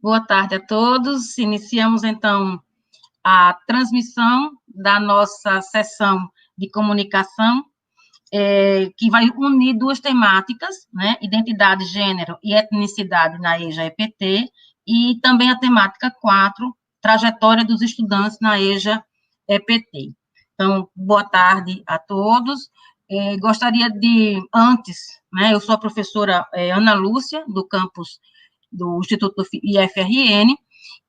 Boa tarde a todos. Iniciamos, então, a transmissão da nossa sessão de comunicação, que vai unir duas temáticas, né? Identidade, gênero e etnicidade na EJA-EPT, e também a temática 4, trajetória dos estudantes na EJA-EPT. Então, boa tarde a todos. Gostaria de, antes, né, eu sou a professora Ana Lúcia, do campus do Instituto IFRN,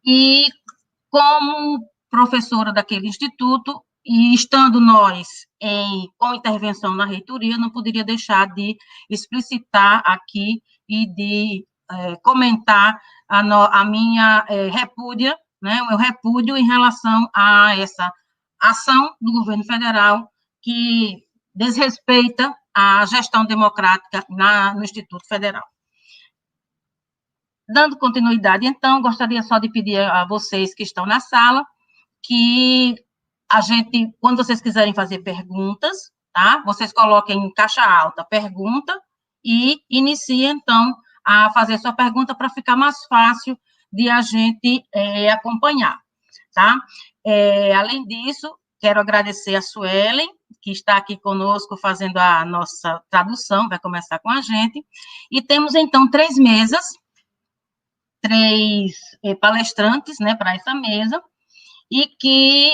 e como professora daquele instituto, e estando nós com intervenção na reitoria, não poderia deixar de explicitar aqui e de comentar a minha repúdia, né, o meu repúdio em relação a essa ação do governo federal que desrespeita a gestão democrática no Instituto Federal. Dando continuidade, então, gostaria só de pedir a vocês que estão na sala que a gente, quando vocês quiserem fazer perguntas, tá? Vocês coloquem em caixa alta pergunta e iniciem, então, a fazer sua pergunta para ficar mais fácil de a gente acompanhar, tá? Além disso, quero agradecer a Suelen, que está aqui conosco fazendo a nossa tradução, vai começar com a gente, e temos, então, 3 mesas, 3 palestrantes, né, para essa mesa, e que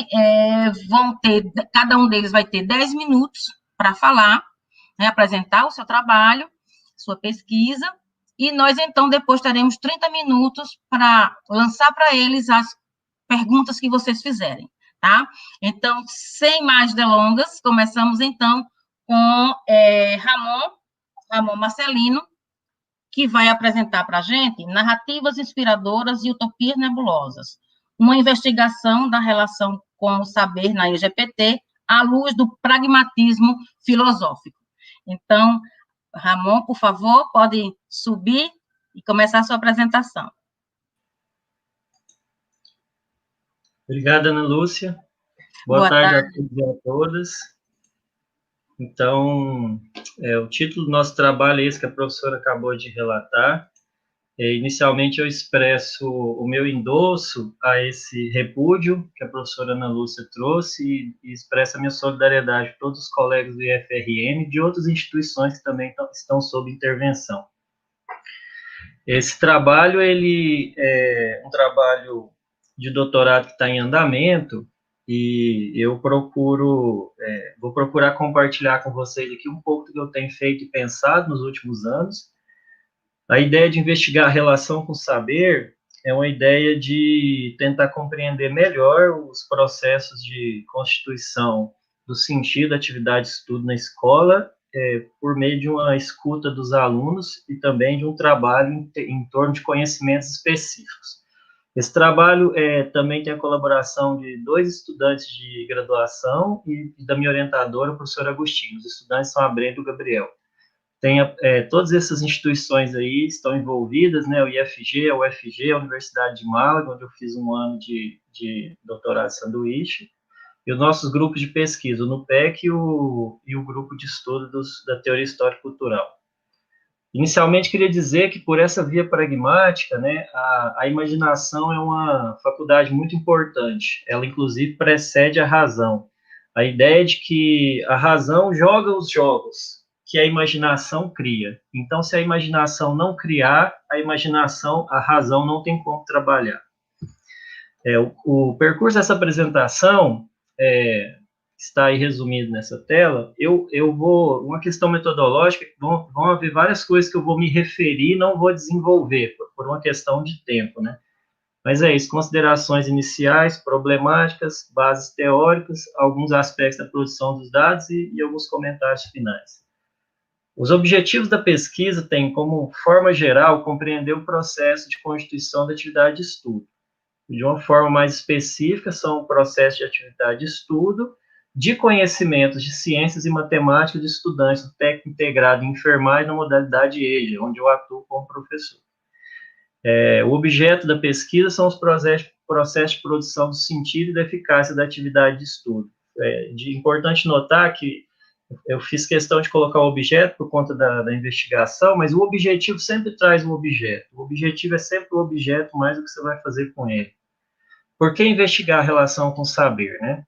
vão ter, cada um deles vai ter 10 minutos para falar, né, apresentar o seu trabalho, sua pesquisa, e nós, então, depois teremos 30 minutos para lançar para eles as perguntas que vocês fizerem, tá? Então, sem mais delongas, começamos, então, com Ramon Marcelino, que vai apresentar para a gente Narrativas Inspiradoras e Utopias Nebulosas, uma investigação da relação com o saber na EJPT à luz do pragmatismo filosófico. Então, Ramon, por favor, pode subir e começar a sua apresentação. Obrigado, Ana Lúcia. Boa tarde a todos e a todas. Então, o título do nosso trabalho é esse que a professora acabou de relatar. Inicialmente, eu expresso o meu endosso a esse repúdio que a professora Ana Lúcia trouxe e expresso a minha solidariedade a todos os colegas do IFRN e de outras instituições que também estão sob intervenção. Esse trabalho, ele é um trabalho de doutorado que está em andamento, e eu vou procurar compartilhar com vocês aqui um pouco do que eu tenho feito e pensado nos últimos anos. A ideia de investigar a relação com o saber é uma ideia de tentar compreender melhor os processos de constituição do sentido da atividade de estudo na escola, por meio de uma escuta dos alunos e também de um trabalho em torno de conhecimentos específicos. Esse trabalho também tem a colaboração de 2 estudantes de graduação e da minha orientadora, a professora Agostinho. Os estudantes são a Brenda e o Gabriel. Todas essas instituições aí estão envolvidas, né? O IFG, a UFG, a Universidade de Málaga, onde eu fiz um ano de doutorado de sanduíche, e os nossos grupos de pesquisa, o NUPEC e o grupo de estudo da teoria histórico-cultural. Inicialmente, queria dizer que, por essa via pragmática, né, a imaginação é uma faculdade muito importante. Ela, inclusive, precede a razão. A ideia de que a razão joga os jogos que a imaginação cria. Então, se a imaginação não criar, a razão não tem como trabalhar. O percurso dessa apresentação está aí resumido nessa tela. Eu vou, uma questão metodológica, vão haver várias coisas que eu vou me referir, não vou desenvolver, por uma questão de tempo, né? Mas é isso, considerações iniciais, problemáticas, bases teóricas, alguns aspectos da produção dos dados e alguns comentários finais. Os objetivos da pesquisa têm como forma geral compreender o processo de constituição da atividade de estudo. De uma forma mais específica, são o processo de atividade de estudo, de conhecimentos de ciências e matemática de estudantes do técnico integrado em enfermagem na modalidade EJA, onde eu atuo como professor. O objeto da pesquisa são os processos de produção do sentido e da eficácia da atividade de estudo. Importante notar que Eu fiz questão de colocar o objeto por conta da investigação, mas o objetivo sempre traz um objeto. O objetivo é sempre o objeto mais do que você vai fazer com ele. Por que investigar a relação com o saber, né?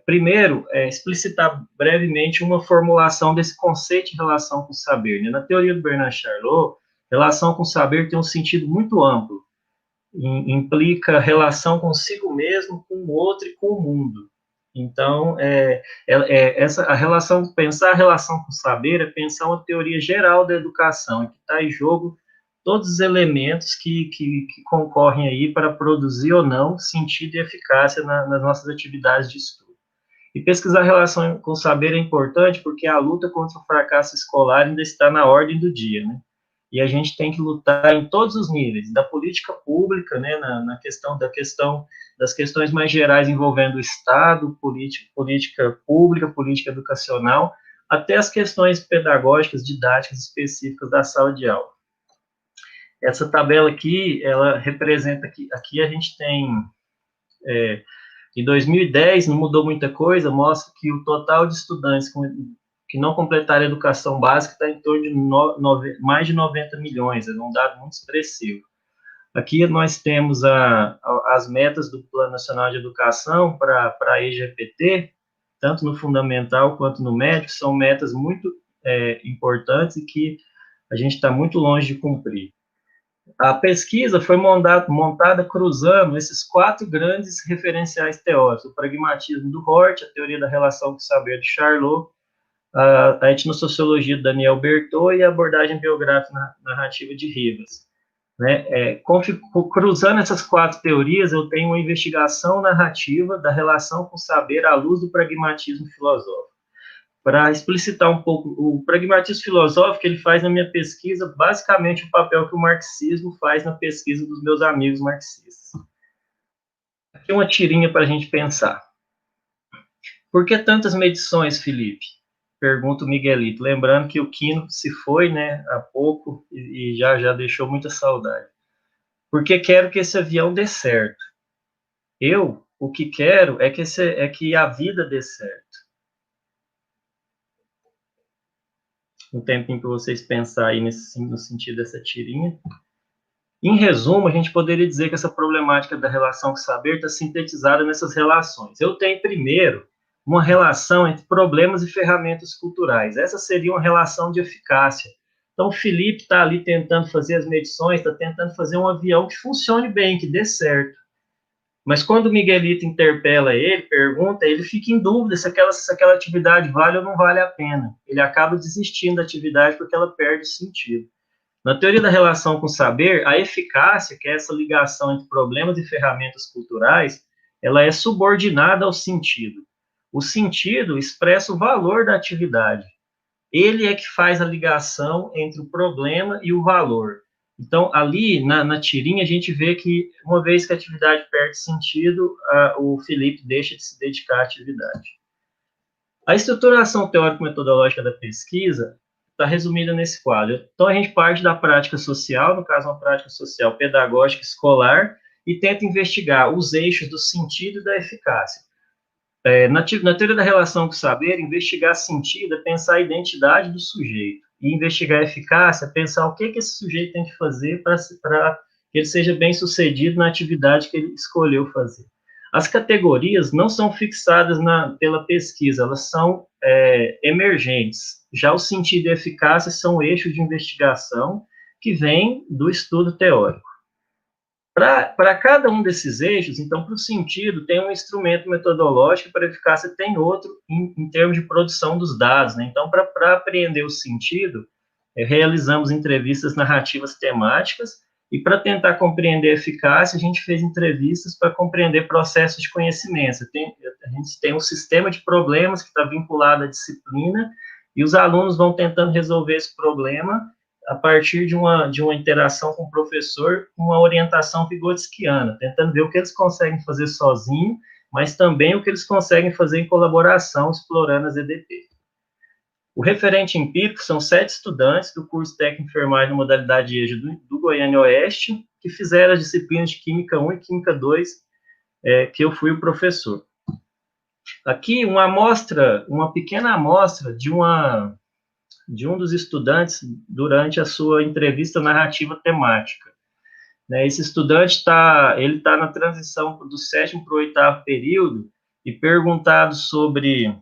Primeiro, explicitar brevemente uma formulação desse conceito de relação com o saber, né? Na teoria do Bernard Charlot, relação com o saber tem um sentido muito amplo. Implica relação consigo mesmo, com o outro e com o mundo. Então, a relação, pensar a relação com o saber é pensar uma teoria geral da educação, em que está em jogo todos os elementos que concorrem aí para produzir ou não sentido e eficácia nas nossas atividades de estudo. E pesquisar a relação com o saber é importante porque a luta contra o fracasso escolar ainda está na ordem do dia, né? E a gente tem que lutar em todos os níveis, da política pública, né, das questões mais gerais envolvendo o Estado, política pública, política educacional, até as questões pedagógicas, didáticas específicas da sala de aula. Essa tabela aqui, ela representa aqui a gente tem, em 2010, não mudou muita coisa, mostra que o total de estudantes que não completaram a educação básica está em torno de mais de 90 milhões, é um dado muito expressivo. Aqui nós temos as metas do Plano Nacional de Educação para a EGPT, tanto no fundamental quanto no médio, são metas muito importantes e que a gente está muito longe de cumprir. A pesquisa foi montada cruzando esses 4 grandes referenciais teóricos: o pragmatismo do Hort, a teoria da relação com o saber de Charlot, a etnossociologia de Daniel Berthaud e a abordagem biográfica narrativa de Rivas. Né? Cruzando essas 4 teorias, eu tenho uma investigação narrativa da relação com o saber à luz do pragmatismo filosófico. Para explicitar um pouco, o pragmatismo filosófico, ele faz na minha pesquisa basicamente o papel que o marxismo faz na pesquisa dos meus amigos marxistas. Aqui uma tirinha para a gente pensar. Por que tantas medições, Felipe? Pergunta o Miguelito, lembrando que o Quino se foi, né, há pouco e já deixou muita saudade. Porque quero que esse avião dê certo. O que quero é que a vida dê certo. Um tempinho para vocês pensarem aí no sentido dessa tirinha. Em resumo, a gente poderia dizer que essa problemática da relação com o saber está sintetizada nessas relações. Eu tenho, primeiro, uma relação entre problemas e ferramentas culturais. Essa seria uma relação de eficácia. Então, o Felipe está ali tentando fazer as medições, está tentando fazer um avião que funcione bem, que dê certo. Mas quando o Miguelito interpela ele, pergunta, ele fica em dúvida se aquela atividade vale ou não vale a pena. Ele acaba desistindo da atividade porque ela perde o sentido. Na teoria da relação com o saber, a eficácia, que é essa ligação entre problemas e ferramentas culturais, ela é subordinada ao sentido. O sentido expressa o valor da atividade. Ele é que faz a ligação entre o problema e o valor. Então, ali, na tirinha, a gente vê que, uma vez que a atividade perde sentido, o Felipe deixa de se dedicar à atividade. A estruturação teórico-metodológica da pesquisa está resumida nesse quadro. Então, a gente parte da prática social, no caso, uma prática social pedagógica escolar, e tenta investigar os eixos do sentido e da eficácia. Na teoria da relação com o saber, investigar sentido é pensar a identidade do sujeito. E investigar eficácia é pensar o que esse sujeito tem que fazer para que ele seja bem sucedido na atividade que ele escolheu fazer. As categorias não são fixadas pela pesquisa, elas são emergentes. Já o sentido e a eficácia são eixos de investigação que vêm do estudo teórico. Para cada um desses eixos, então, para o sentido, tem um instrumento metodológico, para a eficácia tem outro em termos de produção dos dados, né? Então, para apreender o sentido, realizamos entrevistas narrativas temáticas, e para tentar compreender a eficácia, a gente fez entrevistas para compreender processos de conhecimento. A gente tem um sistema de problemas que está vinculado à disciplina, e os alunos vão tentando resolver esse problema a partir de uma interação com o professor, com uma orientação vigotskiana, tentando ver o que eles conseguem fazer sozinho, mas também o que eles conseguem fazer em colaboração, explorando as EDP. O referente empírico são 7 estudantes do curso técnico de enfermagem na modalidade EJA do Goiânia Oeste, que fizeram as disciplinas de Química 1 e Química 2, que eu fui o professor. Aqui uma pequena amostra de um dos estudantes durante a sua entrevista narrativa temática. Né? Esse estudante ele tá na transição do 7º para o 8º período e perguntado sobre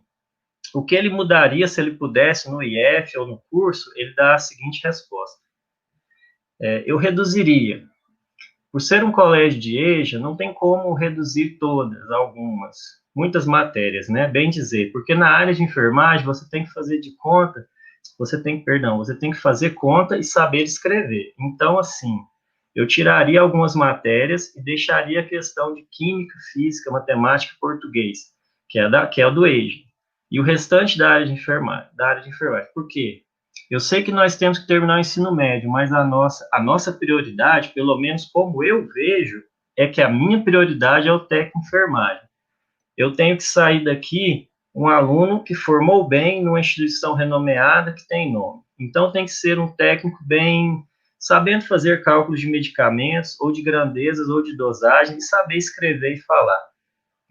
o que ele mudaria se ele pudesse no IF ou no curso, ele dá a seguinte resposta. Eu reduziria. Por ser um colégio de EJA, não tem como reduzir muitas matérias, né? Bem dizer, porque na área de enfermagem você tem que fazer você tem que fazer conta e saber escrever. Então, assim, eu tiraria algumas matérias e deixaria a questão de química, física, matemática e português, que é o do EJA. E o restante da área de enfermagem. Por quê? Eu sei que nós temos que terminar o ensino médio, mas a nossa prioridade, pelo menos como eu vejo, é que a minha prioridade é o técnico de enfermagem. Eu tenho que sair daqui um aluno que formou bem numa instituição renomeada que tem nome. Então, tem que ser um técnico bem sabendo fazer cálculos de medicamentos, ou de grandezas, ou de dosagem, e saber escrever e falar.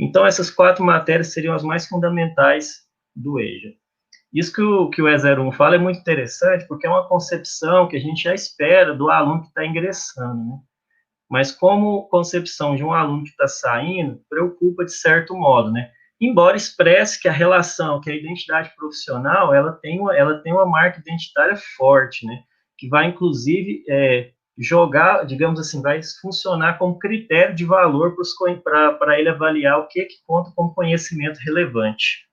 Então, essas 4 matérias seriam as mais fundamentais do EJA. Isso que o E01 fala é muito interessante, porque é uma concepção que a gente já espera do aluno que está ingressando, né? Mas como concepção de um aluno que está saindo, preocupa de certo modo, né? Embora expresse que a relação, que a identidade profissional, ela tem uma marca identitária forte, né? Que vai, inclusive, jogar, digamos assim, vai funcionar como critério de valor para ele avaliar o que conta como conhecimento relevante.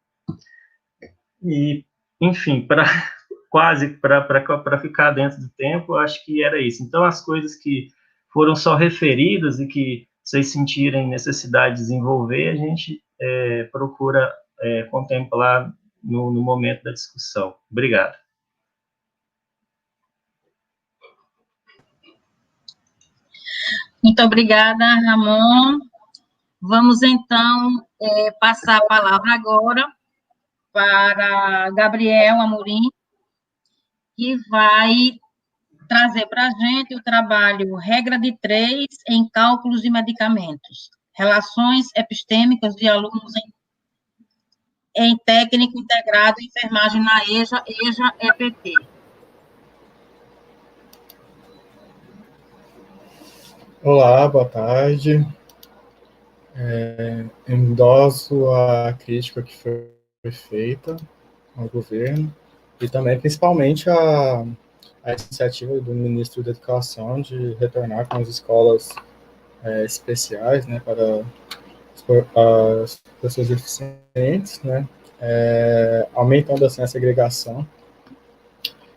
E, enfim, para ficar dentro do tempo, acho que era isso. Então, as coisas que foram só referidas e que vocês sentirem necessidade de desenvolver, a gente procura contemplar no momento da discussão. Obrigado. Muito obrigada, Ramon. Vamos, então, passar a palavra agora para Gabriel Amorim, que vai trazer para a gente o trabalho Regra de 3 em Cálculos de Medicamentos, Relações Epistêmicas de Alunos em Técnico Integrado em Enfermagem na EJA-EPT. Olá, boa tarde. Endosso a crítica que foi feita ao governo e também, principalmente, a iniciativa do ministro da Educação de retornar com as escolas especiais, né, para as pessoas deficientes, né, aumentando assim a segregação.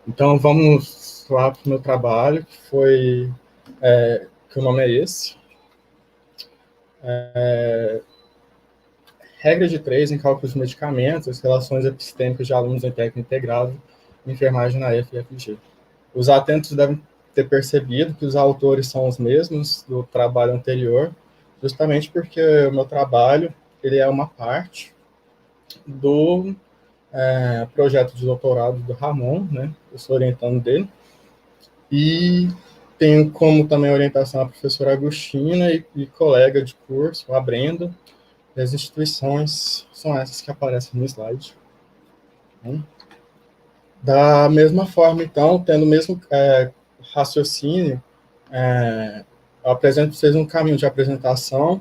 Então, vamos lá para o meu trabalho, que o nome é esse. Regra de 3 em cálculos de medicamentos, relações epistêmicas de alunos em técnico integrado e enfermagem na FFG. Os atentos devem ter percebido que os autores são os mesmos do trabalho anterior, justamente porque o meu trabalho ele é uma parte do projeto de doutorado do Ramon, né? Eu sou orientando dele, e tenho como também orientação a professora Agostina e colega de curso, a Brenda. E as instituições são essas que aparecem no slide. Da mesma forma, então, tendo o mesmo raciocínio, eu apresento para vocês um caminho de apresentação.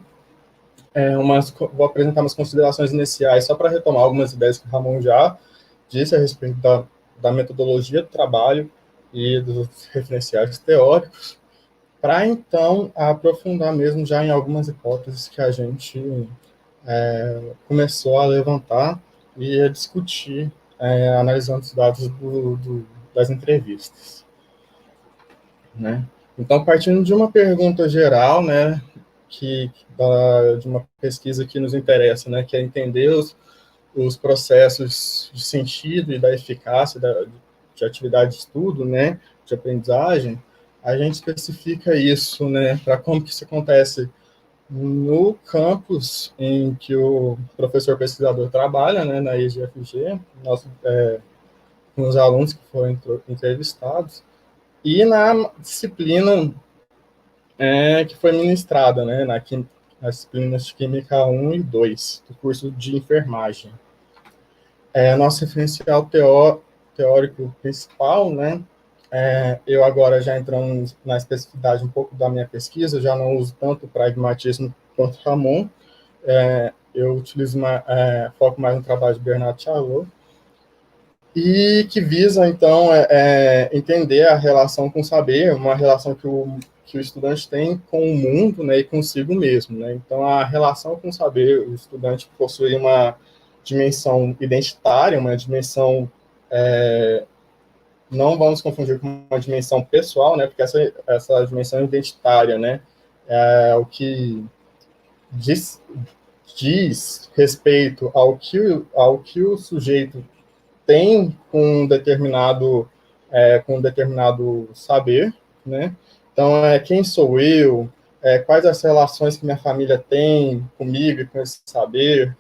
Vou apresentar umas considerações iniciais, só para retomar algumas ideias que o Ramon já disse a respeito da metodologia do trabalho e dos referenciais teóricos, para, então, aprofundar mesmo já em algumas hipóteses que a gente começou a levantar e a discutir, analisando os dados das entrevistas. Né? Então, partindo de uma pergunta geral, né, de uma pesquisa que nos interessa, né, que é entender os processos de sentido e da eficácia de atividade de estudo, né, de aprendizagem, a gente especifica isso, né, para como que isso acontece no campus em que o professor pesquisador trabalha, né, na EJFG, com os alunos que foram entrevistados, e na disciplina que foi ministrada, né, nas disciplinas de Química 1 e 2, do curso de enfermagem. Nosso referencial teórico principal, né? Eu agora já entrando na especificidade um pouco da minha pesquisa, já não uso tanto o pragmatismo quanto Ramon, eu utilizo foco mais no trabalho de Bernard Charlot, e que visa, então, entender a relação com o saber, uma relação que o estudante tem com o mundo, né, e consigo mesmo, né? Então, a relação com o saber, o estudante possui uma dimensão identitária, uma dimensão, não vamos confundir com uma dimensão pessoal, né, porque essa dimensão identitária, né, é o que diz respeito ao que o sujeito tem com um determinado saber, né? Então, quem sou eu, quais as relações que minha família tem comigo e com esse saber,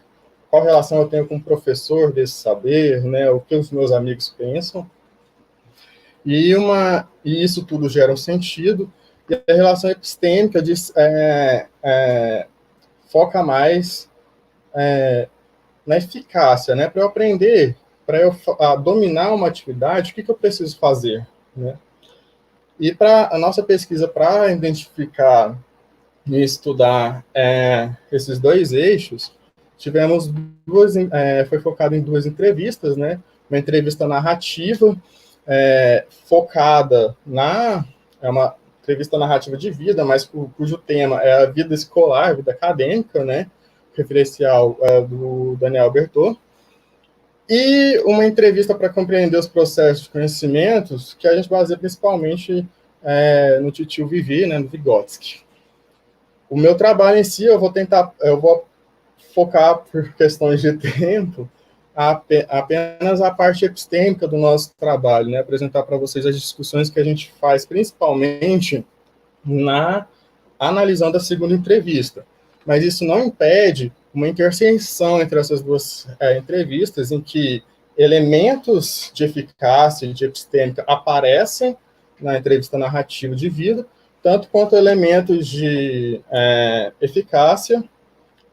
qual relação eu tenho com o professor desse saber, né? O que os meus amigos pensam. E isso tudo gera um sentido, e a relação epistêmica foca mais na eficácia, né? Para eu aprender, para eu dominar uma atividade, o que eu preciso fazer, né? E para a nossa pesquisa, para identificar e estudar esses dois eixos, foi focado em duas entrevistas, né? Uma entrevista narrativa, focada é uma entrevista narrativa de vida, mas cujo tema é a vida escolar, a vida acadêmica, né? Referencial do Daniel Berthaud, e uma entrevista para compreender os processos de conhecimentos, que a gente baseia principalmente no Titio Vivi, né, no Vygotsky. O meu trabalho em si, eu vou focar, por questões de tempo, apenas a parte epistêmica do nosso trabalho, né, apresentar para vocês as discussões que a gente faz, principalmente analisando a segunda entrevista. Mas isso não impede uma interseção entre essas duas entrevistas, em que elementos de eficácia e de epistêmica aparecem na entrevista narrativa de vida, tanto quanto elementos de eficácia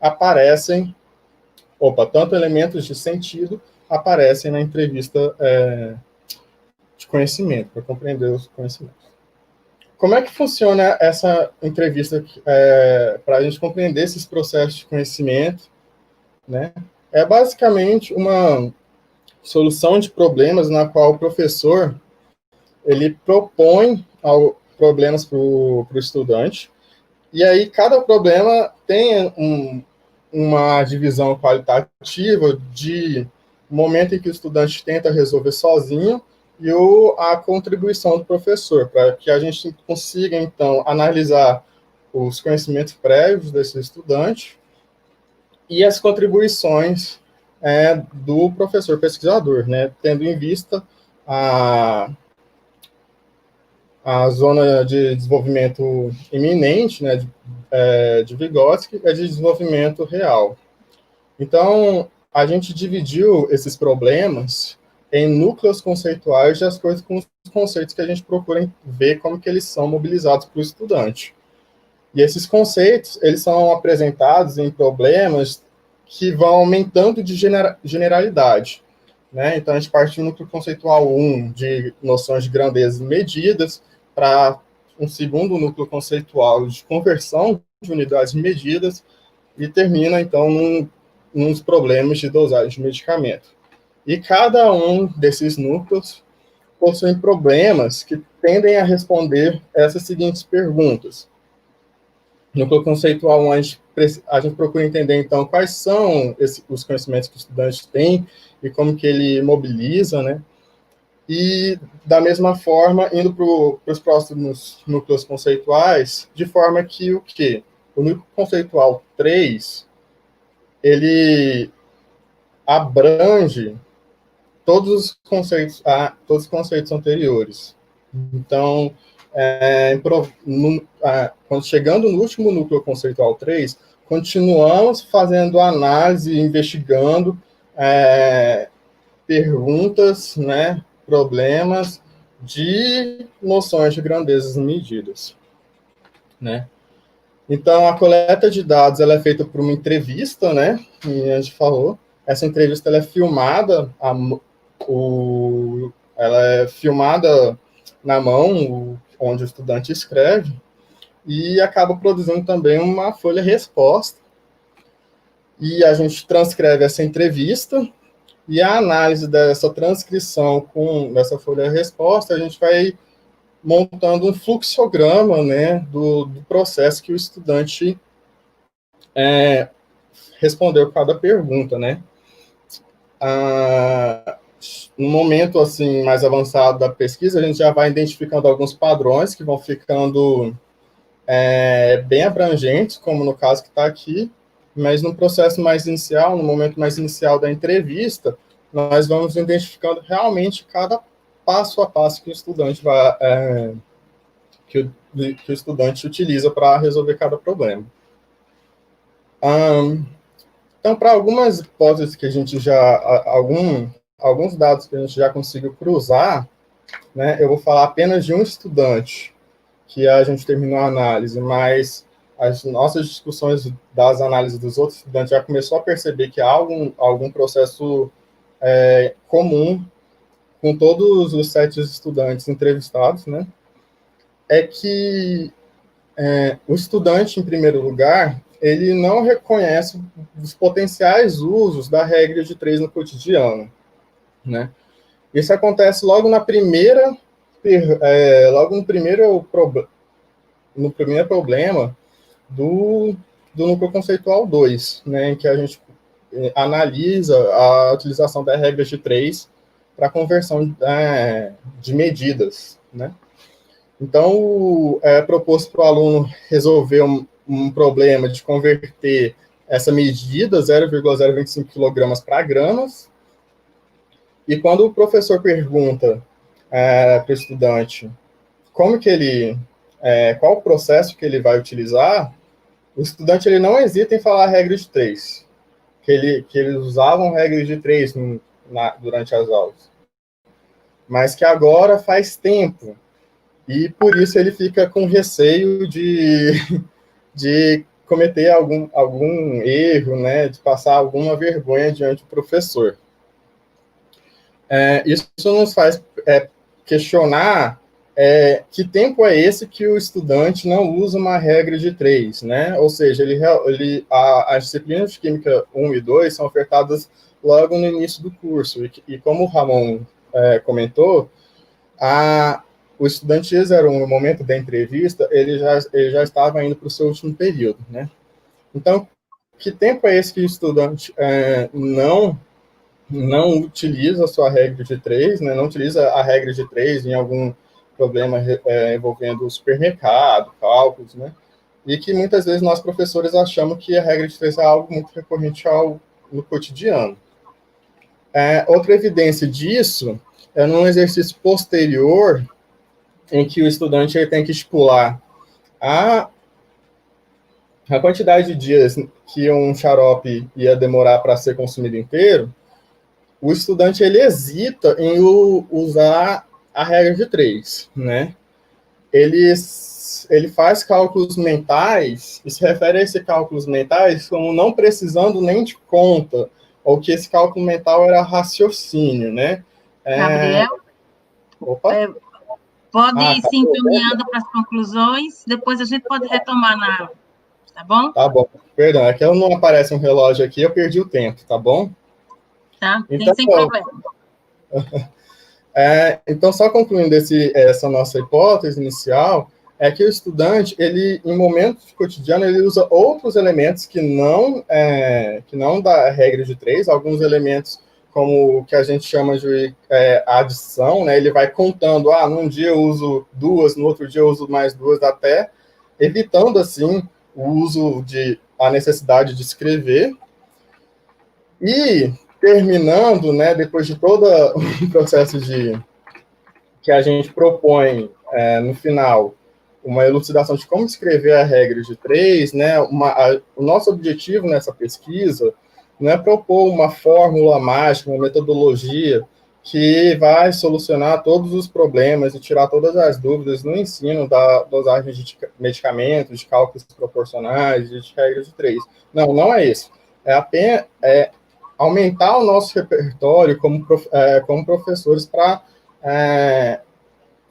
aparecem, tanto elementos de sentido aparecem na entrevista de conhecimento, para compreender os conhecimentos. Como é que funciona essa entrevista para a gente compreender esses processos de conhecimento, né? É basicamente uma solução de problemas na qual o professor ele propõe problemas para o estudante, e aí cada problema tem uma divisão qualitativa de momento em que o estudante tenta resolver sozinho e a contribuição do professor, para que a gente consiga, então, analisar os conhecimentos prévios desse estudante e as contribuições do professor pesquisador, né, tendo em vista a zona de desenvolvimento iminente, né, de Vygotsky, é de desenvolvimento real. Então, a gente dividiu esses problemas em núcleos conceituais de acordo com os conceitos que a gente procura ver como que eles são mobilizados para o estudante. E esses conceitos, eles são apresentados em problemas que vão aumentando de generalidade, né? Então, a gente parte do núcleo conceitual 1, de noções de grandeza e medidas, para um segundo núcleo conceitual de conversão de unidades de medidas, e termina, então, nos problemas de dosagem de medicamento. E cada um desses núcleos possui problemas que tendem a responder essas seguintes perguntas. No núcleo conceitual 1, a gente procura entender, então, quais são os conhecimentos que o estudante tem e como que ele mobiliza, né? E, da mesma forma, indo para os próximos núcleos conceituais, de forma que o núcleo conceitual 3, ele abrange todos os conceitos anteriores. Então, quando chegando no último núcleo conceitual 3, continuamos fazendo análise, investigando perguntas, né, problemas de noções de grandezas e medidas, né? Então, a coleta de dados ela é feita por uma entrevista, né? E a gente falou. Essa entrevista ela é filmada, ela é filmada na mão, onde o estudante escreve, e acaba produzindo também uma folha-resposta. E a gente transcreve essa entrevista, e a análise dessa transcrição com essa folha-resposta, a gente vai montando um fluxograma, né, do processo que o estudante respondeu cada pergunta, né. No momento assim mais avançado da pesquisa, a gente já vai identificando alguns padrões que vão ficando bem abrangentes, como no caso que está aqui, mas no processo mais inicial, no momento mais inicial da entrevista, nós vamos identificando realmente cada passo a passo que o estudante que o estudante utiliza para resolver cada problema. Então, para algumas hipóteses que a gente alguns dados que a gente já conseguiu cruzar, né, eu vou falar apenas de um estudante que a gente terminou a análise, mas as nossas discussões das análises dos outros estudantes já começou a perceber que há algum processo comum com todos os 7 estudantes entrevistados, né, é que o estudante, em primeiro lugar, ele não reconhece os potenciais usos da regra de 3 no cotidiano, né? Isso acontece logo no primeiro problema do núcleo conceitual 2, né, em que a gente analisa a utilização da regra de 3 para conversão de medidas, né? Então, é proposto para o aluno resolver um problema de converter essa medida, 0,025 kg para gramas, e quando o professor pergunta para o estudante como que qual o processo que ele vai utilizar, o estudante ele não hesita em falar a regra de 3, que eles usavam regra de 3 durante as aulas, mas que agora faz tempo, e por isso ele fica com receio de cometer algum erro, né, de passar alguma vergonha diante do professor. Isso nos faz questionar que tempo é esse que o estudante não usa uma regra de 3, né? Ou seja, as disciplinas de Química 1 e 2 são ofertadas logo no início do curso, e como o Ramon comentou, o estudante 01, no momento da entrevista, ele já estava indo para o seu último período, né? Então, que tempo é esse que o estudante não utiliza a sua regra de 3, né? Não utiliza a regra de 3 em algum problema envolvendo o supermercado, cálculos, né? E que muitas vezes nós, professores, achamos que a regra de 3 é algo muito recorrente no cotidiano. Outra evidência disso é num exercício posterior, em que o estudante ele tem que estipular a quantidade de dias que um xarope ia demorar para ser consumido inteiro. O estudante ele hesita em usar a regra de 3, né? Ele faz cálculos mentais, e se refere a esses cálculos mentais como não precisando nem de conta, ou que esse cálculo mental era raciocínio, né? Gabriel? Opa! Pode ir se encaminhando para as conclusões, depois a gente pode retomar tá bom? Tá bom, perdão, é que não aparece um relógio aqui, eu perdi o tempo, tá bom? Tá, então, sem problema. Então, só concluindo essa nossa hipótese inicial, é que o estudante, ele, em momentos cotidianos, ele usa outros elementos que não da regra de 3, alguns elementos como o que a gente chama de adição, né? Ele vai contando, num dia eu uso 2, no outro dia eu uso mais 2, até evitando, assim, o uso a necessidade de escrever. E terminando, né, depois de todo o processo que a gente propõe no final, uma elucidação de como escrever a regra de 3, né, o nosso objetivo nessa pesquisa não é propor uma fórmula mágica, uma metodologia que vai solucionar todos os problemas e tirar todas as dúvidas no ensino da dosagem de medicamentos, de cálculos proporcionais, de regra de 3. Não, não é isso. É apenas aumentar o nosso repertório como professores para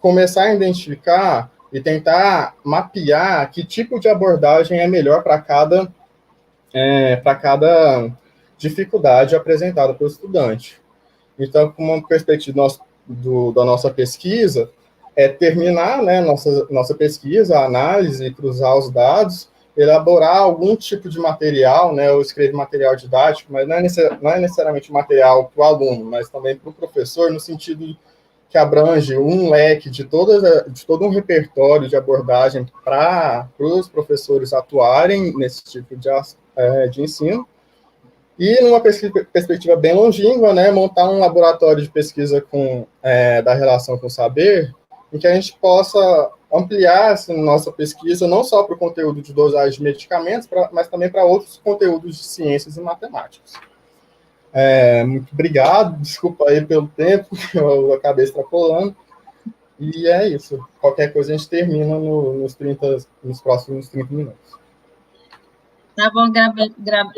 começar a identificar e tentar mapear que tipo de abordagem é melhor para cada dificuldade apresentada pelo estudante. Então, com uma perspectiva da nossa pesquisa, terminar, né, nossa pesquisa, a análise, cruzar os dados, elaborar algum tipo de material, né, eu escrevo material didático, mas não é necessariamente material para o aluno, mas também para o professor, no sentido que abrange um leque de todo um repertório de abordagem para os professores atuarem nesse tipo de ensino. E, numa perspectiva bem longínqua, né, montar um laboratório de pesquisa da relação com o saber, em que a gente possa ampliar nossa pesquisa, não só para o conteúdo de dosagem de medicamentos, mas também para outros conteúdos de ciências e matemáticas. Muito obrigado, desculpa aí pelo tempo, eu acabei extrapolando, e é isso. Qualquer coisa a gente termina nos próximos 30 minutos. Tá bom,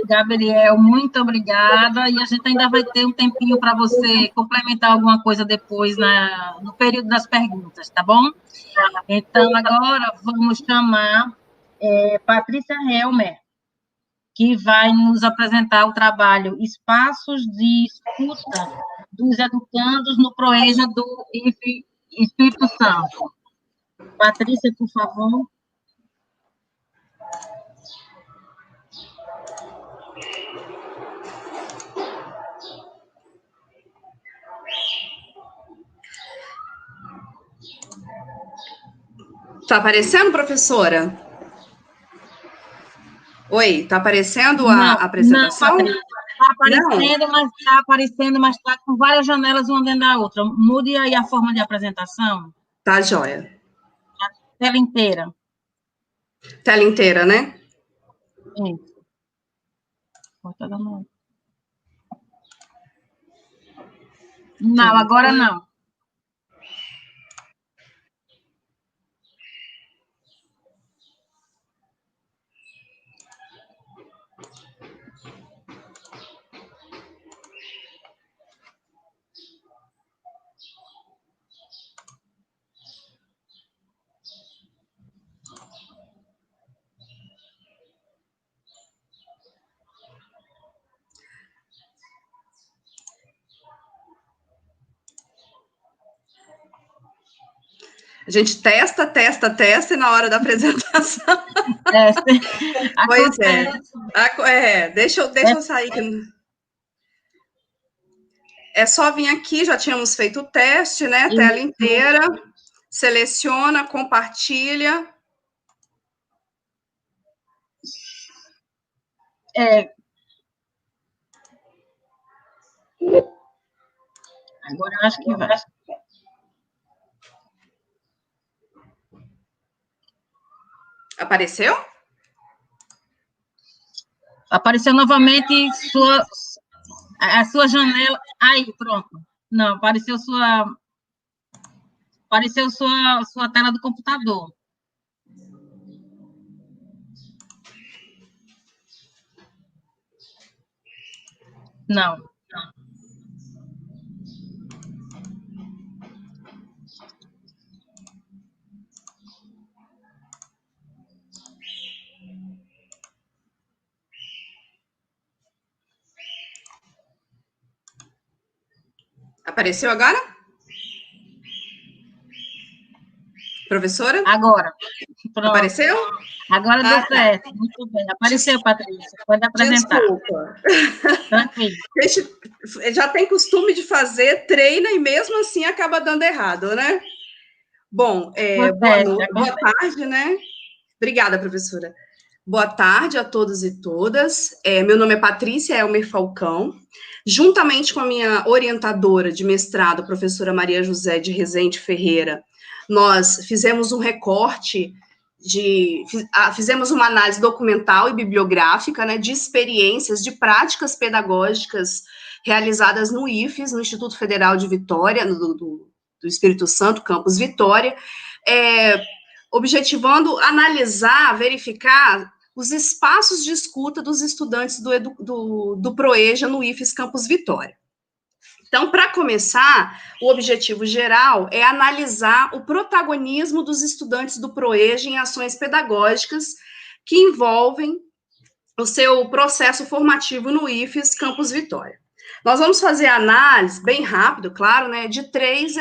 Gabriel, muito obrigada. E a gente ainda vai ter um tempinho para você complementar alguma coisa depois no período das perguntas, tá bom? Então, agora vamos chamar Patrícia Helmer, que vai nos apresentar o trabalho Espaços de Escuta dos Educandos no PROEJA do Espírito Santo. Patrícia, por favor. Está aparecendo, professora? Oi, está aparecendo a apresentação? Não, está aparecendo, mas está com várias janelas uma dentro da outra. Mude aí a forma de apresentação. Tá, joia. A tela inteira. Tela inteira, né? Isso. Bota da mão. Não, agora não. A gente testa, e na hora da apresentação... Pois deixa eu sair. É só vir aqui, já tínhamos feito o teste, né? Tela inteira, seleciona, compartilha. Agora eu acho que vai. Apareceu? Apareceu novamente a sua janela. Aí, pronto. Não, apareceu sua tela do computador. Não. Apareceu agora? Professora? Agora. Pronto. Apareceu? Agora deu certo. Tá. Muito bem. Apareceu, Patrícia. Pode apresentar. Desculpa. Tranquilo. Já tem costume de fazer, treina e mesmo assim acaba dando errado, né? Bom, boa tarde, né? Obrigada, professora. Boa tarde a todos e todas. Meu nome é Patrícia Helmer Falcão. Juntamente com a minha orientadora de mestrado, professora Maria José de Rezende Ferreira, nós fizemos um recorte, fizemos uma análise documental e bibliográfica, né, de experiências, de práticas pedagógicas realizadas no IFES, no Instituto Federal de Vitória, do Espírito Santo, Campus Vitória, objetivando analisar, verificar os espaços de escuta dos estudantes do PROEJA no IFES Campus Vitória. Então, para começar, o objetivo geral é analisar o protagonismo dos estudantes do PROEJA em ações pedagógicas que envolvem o seu processo formativo no IFES Campus Vitória. Nós vamos fazer análise, bem rápido, claro, né, de 3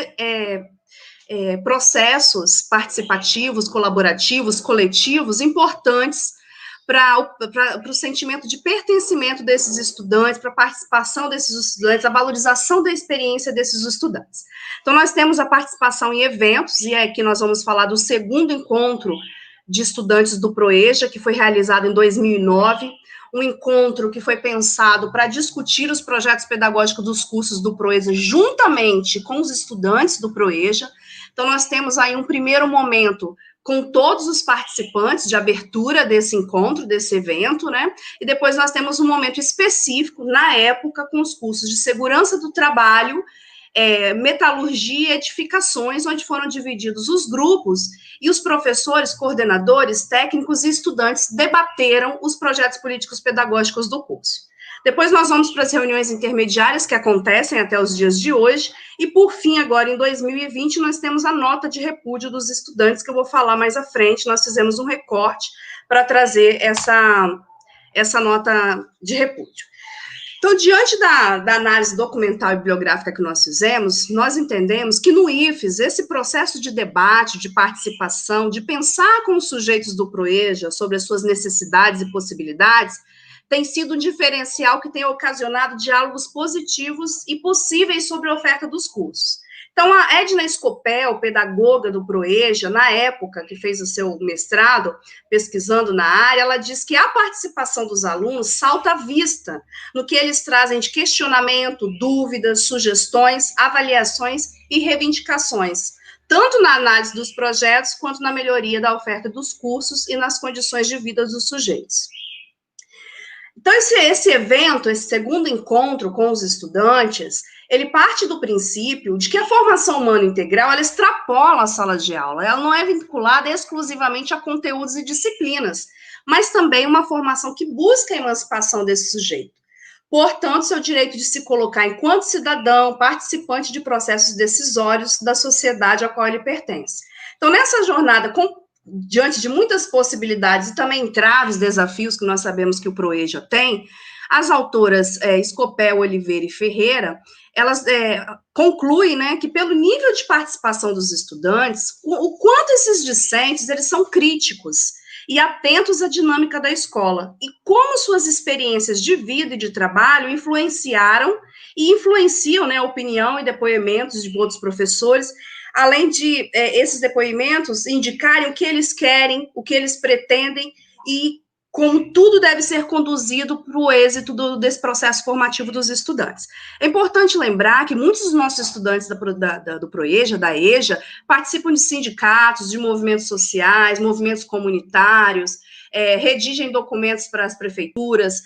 processos participativos, colaborativos, coletivos, importantes para o sentimento de pertencimento desses estudantes, para a participação desses estudantes, a valorização da experiência desses estudantes. Então, nós temos a participação em eventos, e aqui nós vamos falar do segundo encontro de estudantes do PROEJA, que foi realizado em 2009, um encontro que foi pensado para discutir os projetos pedagógicos dos cursos do PROEJA juntamente com os estudantes do PROEJA. Então, nós temos aí um primeiro momento com todos os participantes de abertura desse encontro, desse evento, né? E depois nós temos um momento específico, na época, com os cursos de segurança do trabalho, metalurgia e edificações, onde foram divididos os grupos e os professores, coordenadores, técnicos e estudantes debateram os projetos políticos pedagógicos do curso. Depois nós vamos para as reuniões intermediárias que acontecem até os dias de hoje, e por fim, agora em 2020, nós temos a nota de repúdio dos estudantes, que eu vou falar mais à frente. Nós fizemos um recorte para trazer essa nota de repúdio. Então, diante da análise documental e bibliográfica que nós fizemos, nós entendemos que no IFES, esse processo de debate, de participação, de pensar com os sujeitos do PROEJA sobre as suas necessidades e possibilidades, tem sido um diferencial que tem ocasionado diálogos positivos e possíveis sobre a oferta dos cursos. Então, a Edna Escopel, pedagoga do PROEJA, na época que fez o seu mestrado, pesquisando na área, ela diz que a participação dos alunos salta à vista no que eles trazem de questionamento, dúvidas, sugestões, avaliações e reivindicações, tanto na análise dos projetos, quanto na melhoria da oferta dos cursos e nas condições de vida dos sujeitos. Então, esse evento, esse segundo encontro com os estudantes, ele parte do princípio de que a formação humana integral, ela extrapola a sala de aula, ela não é vinculada exclusivamente a conteúdos e disciplinas, mas também uma formação que busca a emancipação desse sujeito. Portanto, seu direito de se colocar enquanto cidadão, participante de processos decisórios da sociedade a qual ele pertence. Então, nessa jornada, diante de muitas possibilidades e também entraves, desafios que nós sabemos que o PROEJA tem, as autoras Escopel, Oliveira e Ferreira, elas concluem, né, que pelo nível de participação dos estudantes, o quanto esses discentes, eles são críticos e atentos à dinâmica da escola, e como suas experiências de vida e de trabalho influenciaram e influenciam, né, a opinião e depoimentos de outros professores, além de esses depoimentos indicarem o que eles querem, o que eles pretendem e como tudo deve ser conduzido para o êxito desse processo formativo dos estudantes. É importante lembrar que muitos dos nossos estudantes do PROEJA, da EJA, participam de sindicatos, de movimentos sociais, movimentos comunitários, redigem documentos para as prefeituras,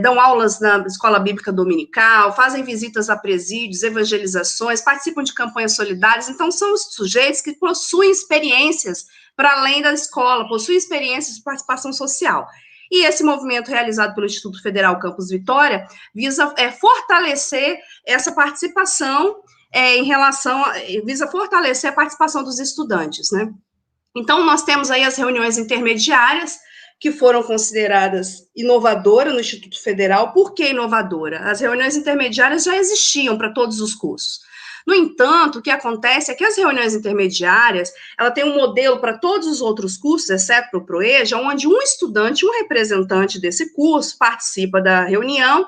dão aulas na escola bíblica dominical, fazem visitas a presídios, evangelizações, participam de campanhas solidárias. Então, são os sujeitos que possuem experiências para além da escola, possuem experiências de participação social. E esse movimento realizado pelo Instituto Federal Campus Vitória visa fortalecer essa participação visa fortalecer a participação dos estudantes, né? Então, nós temos aí as reuniões intermediárias, que foram consideradas inovadoras no Instituto Federal. Por que inovadora? As reuniões intermediárias já existiam para todos os cursos. No entanto, o que acontece é que as reuniões intermediárias, ela tem um modelo para todos os outros cursos, exceto para o PROEJA, onde um estudante, um representante desse curso, participa da reunião,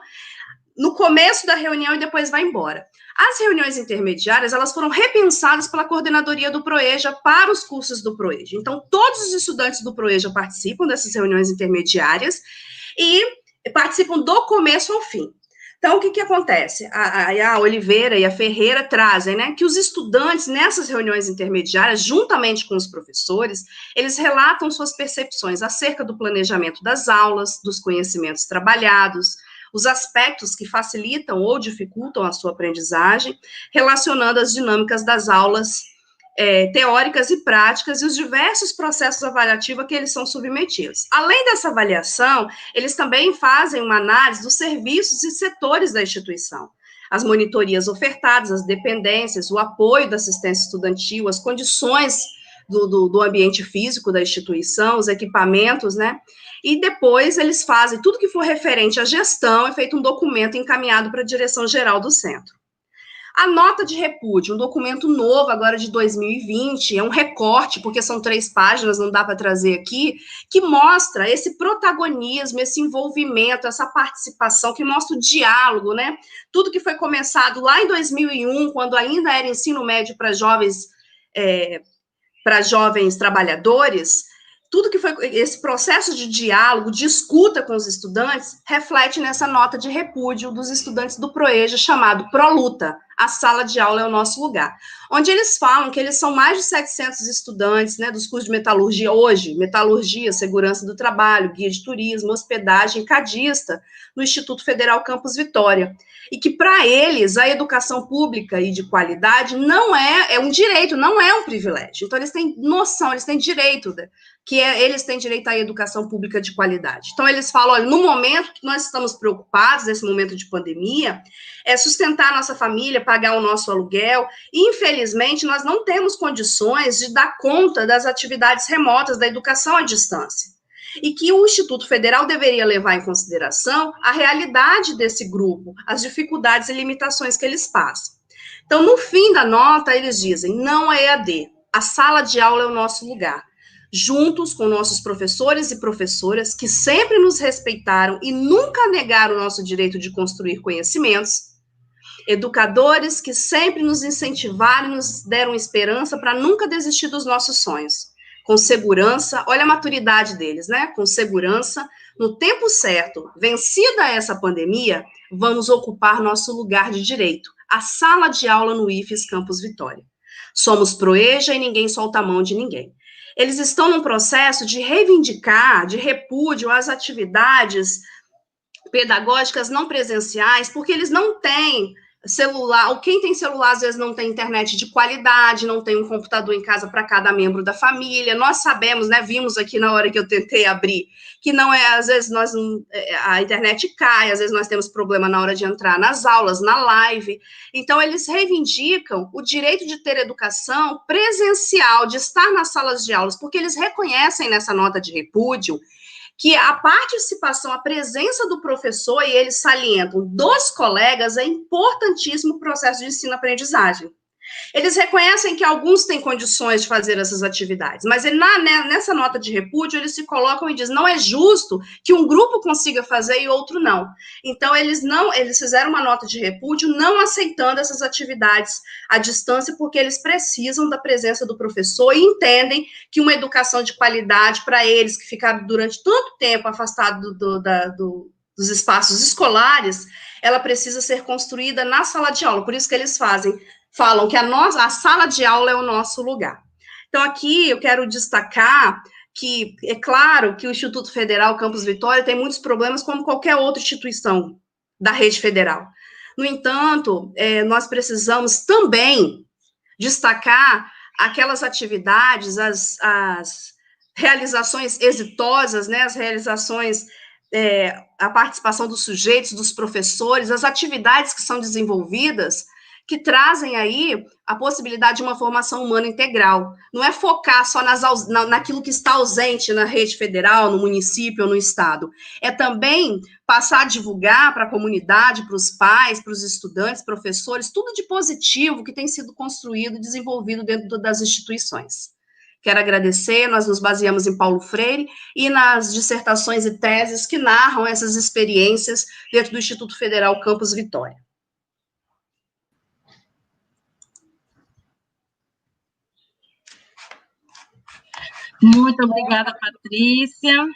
no começo da reunião e depois vai embora. As reuniões intermediárias, elas foram repensadas pela coordenadoria do PROEJA para os cursos do PROEJA. Então, todos os estudantes do PROEJA participam dessas reuniões intermediárias e participam do começo ao fim. Então, o que acontece? A Oliveira e a Ferreira trazem, né, que os estudantes, nessas reuniões intermediárias, juntamente com os professores, eles relatam suas percepções acerca do planejamento das aulas, dos conhecimentos trabalhados, os aspectos que facilitam ou dificultam a sua aprendizagem, relacionando as dinâmicas das aulas teóricas e práticas e os diversos processos avaliativos a que eles são submetidos. Além dessa avaliação, eles também fazem uma análise dos serviços e setores da instituição, as monitorias ofertadas, as dependências, o apoio da assistência estudantil, as condições do ambiente físico da instituição, os equipamentos, né? E depois eles fazem tudo que for referente à gestão, é feito um documento encaminhado para a direção geral do centro. A nota de repúdio, um documento novo, agora de 2020, é um recorte, porque são 3 páginas, não dá para trazer aqui, que mostra esse protagonismo, esse envolvimento, essa participação, que mostra o diálogo, né? Tudo que foi começado lá em 2001, quando ainda era ensino médio para jovens trabalhadores, tudo que foi esse processo de diálogo, de escuta com os estudantes, reflete nessa nota de repúdio dos estudantes do PROEJA, chamado PROLUTA, a sala de aula é o nosso lugar, onde eles falam que eles são mais de 700 estudantes, né, dos cursos de metalurgia hoje, metalurgia, segurança do trabalho, guia de turismo, hospedagem, cadista, no Instituto Federal Campus Vitória, e que para eles a educação pública e de qualidade não é um direito, não é um privilégio, então eles têm noção, eles têm direito, eles têm direito à educação pública de qualidade. Então eles falam, olha, no momento que nós estamos preocupados, nesse momento de pandemia, é sustentar a nossa família, pagar o nosso aluguel, e infelizmente nós não temos condições de dar conta das atividades remotas da educação à distância, e que o Instituto Federal deveria levar em consideração a realidade desse grupo, as dificuldades e limitações que eles passam. Então, no fim da nota, eles dizem, não é EAD, a sala de aula é o nosso lugar, juntos com nossos professores e professoras que sempre nos respeitaram e nunca negaram o nosso direito de construir conhecimentos, educadores que sempre nos incentivaram e nos deram esperança para nunca desistir dos nossos sonhos. Com segurança, olha a maturidade deles, né? Com segurança, no tempo certo, vencida essa pandemia, vamos ocupar nosso lugar de direito, a sala de aula no IFES Campus Vitória. Somos PROEJA e ninguém solta a mão de ninguém. Eles estão num processo de reivindicar, de repúdio às atividades pedagógicas não presenciais, porque eles não têm celular, ou quem tem celular às vezes não tem internet de qualidade, não tem um computador em casa para cada membro da família. Nós sabemos, né, vimos aqui na hora que eu tentei abrir, que não é, às vezes a internet cai, às vezes nós temos problema na hora de entrar nas aulas, na live. Então eles reivindicam o direito de ter educação presencial, de estar nas salas de aulas, porque eles reconhecem nessa nota de repúdio que a participação, a presença do professor, e eles salientam, dos colegas, é importantíssimo no processo de ensino-aprendizagem. Eles reconhecem que alguns têm condições de fazer essas atividades, mas nessa nota de repúdio, eles se colocam e dizem, não é justo que um grupo consiga fazer e outro não. Então, eles fizeram uma nota de repúdio não aceitando essas atividades à distância, porque eles precisam da presença do professor e entendem que uma educação de qualidade para eles, que ficaram durante tanto tempo afastados dos espaços escolares, ela precisa ser construída na sala de aula. Por isso que eles falam que a sala de aula é o nosso lugar. Então, aqui eu quero destacar que, é claro que o Instituto Federal Campus Vitória tem muitos problemas, como qualquer outra instituição da rede federal. No entanto, nós precisamos também destacar aquelas atividades, as realizações exitosas, né, as realizações, a participação dos sujeitos, dos professores, as atividades que são desenvolvidas, que trazem aí a possibilidade de uma formação humana integral. Não é focar só naquilo que está ausente na rede federal, no município ou no estado. É também passar a divulgar para a comunidade, para os pais, para os estudantes, professores, tudo de positivo que tem sido construído e desenvolvido dentro das instituições. Quero agradecer, nós nos baseamos em Paulo Freire e nas dissertações e teses que narram essas experiências dentro do Instituto Federal Campus Vitória. Muito obrigada, Patrícia.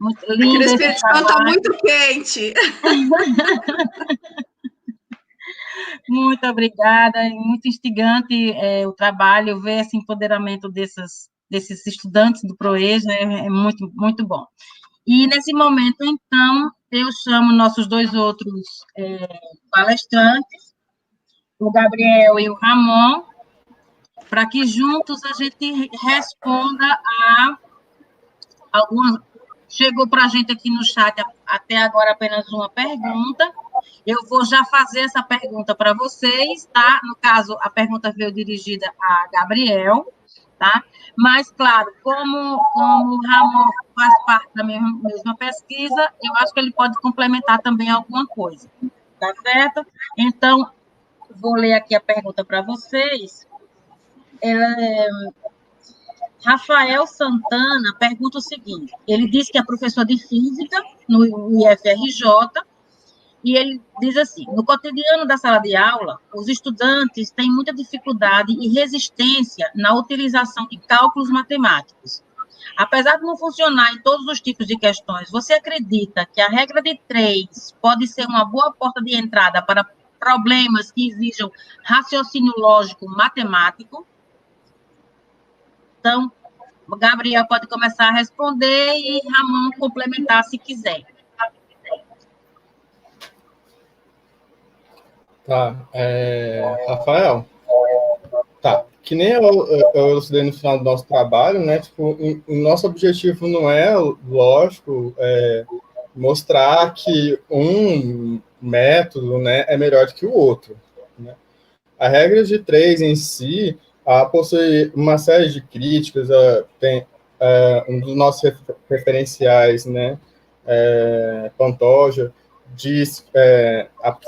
Muito lindo. Aqui no Espírito Santo está muito quente. Muito obrigada, muito instigante o trabalho, ver esse empoderamento desses estudantes do PROEJA, é muito, muito bom. E nesse momento, então, eu chamo nossos dois outros palestrantes, o Gabriel e o Ramon, para que juntos a gente responda a algumas. Chegou para a gente aqui no chat até agora apenas uma pergunta. Eu vou já fazer essa pergunta para vocês, tá? No caso, a pergunta veio dirigida a Gabriel, tá? Mas, claro, como o Ramon faz parte da mesma pesquisa, eu acho que ele pode complementar também alguma coisa, tá certo? Então, vou ler aqui a pergunta para vocês. Rafael Santana pergunta o seguinte, ele diz que é professor de física no IFRJ, e ele diz assim, no cotidiano da sala de aula, os estudantes têm muita dificuldade e resistência na utilização de cálculos matemáticos. Apesar de não funcionar em todos os tipos de questões, você acredita que a regra de 3 pode ser uma boa porta de entrada para problemas que exijam raciocínio lógico matemático? Então, o Gabriel pode começar a responder e Ramon complementar se quiser. Tá, Rafael, tá, que nem eu elucidei no final do nosso trabalho, né, tipo, o nosso objetivo não é, lógico, mostrar que um método, né, é melhor do que o outro, né? A regra de 3 em si, possui uma série de críticas, tem um dos nossos referenciais, né, Pantoja,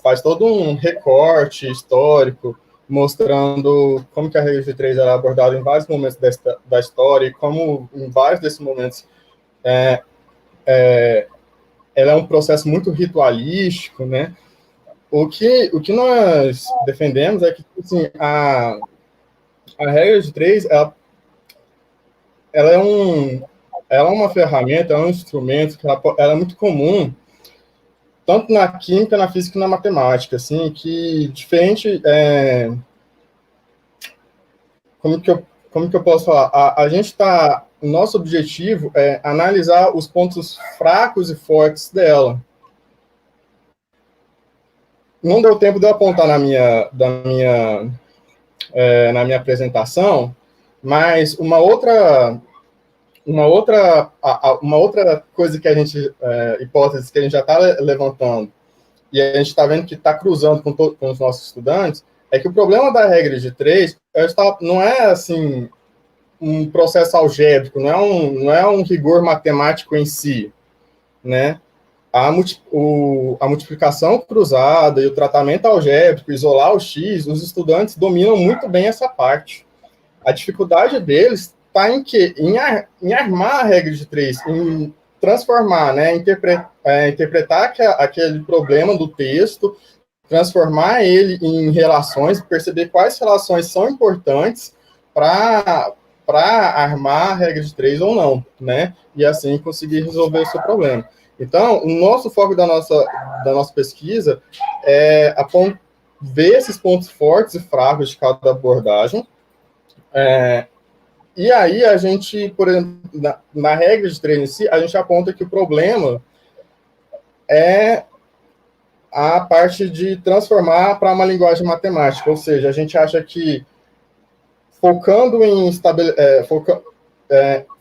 faz todo um recorte histórico, mostrando como que a regra de 3 era abordada em vários momentos da história, e como em vários desses momentos ela é um processo muito ritualístico, né? O que nós defendemos é que assim, a regra de 3 ela é uma ferramenta, é um instrumento que ela é muito comum tanto na química, na física e na matemática, assim, que diferente, como que eu posso falar? A gente está, o nosso objetivo é analisar os pontos fracos e fortes dela. Não deu tempo de eu apontar na minha apresentação, mas uma outra coisa que a gente, hipótese que a gente já está levantando, e a gente está vendo que está cruzando com os nossos estudantes, é que o problema da regra de 3 não é assim um processo algébrico, não é um rigor matemático em si, né? A multiplicação cruzada e o tratamento algébrico, isolar o x, os estudantes dominam muito bem essa parte. A dificuldade deles está em quê? Em armar a regra de 3, em transformar, né, interpretar aquele problema do texto, transformar ele em relações, perceber quais relações são importantes para armar a regra de 3 ou não, né, e assim conseguir resolver o seu problema. Então, o nosso foco da nossa pesquisa é ver esses pontos fortes e fracos de cada abordagem, e aí a gente, por exemplo, na regra de 3 em si, a gente aponta que o problema é a parte de transformar para uma linguagem matemática, ou seja, a gente acha que focando em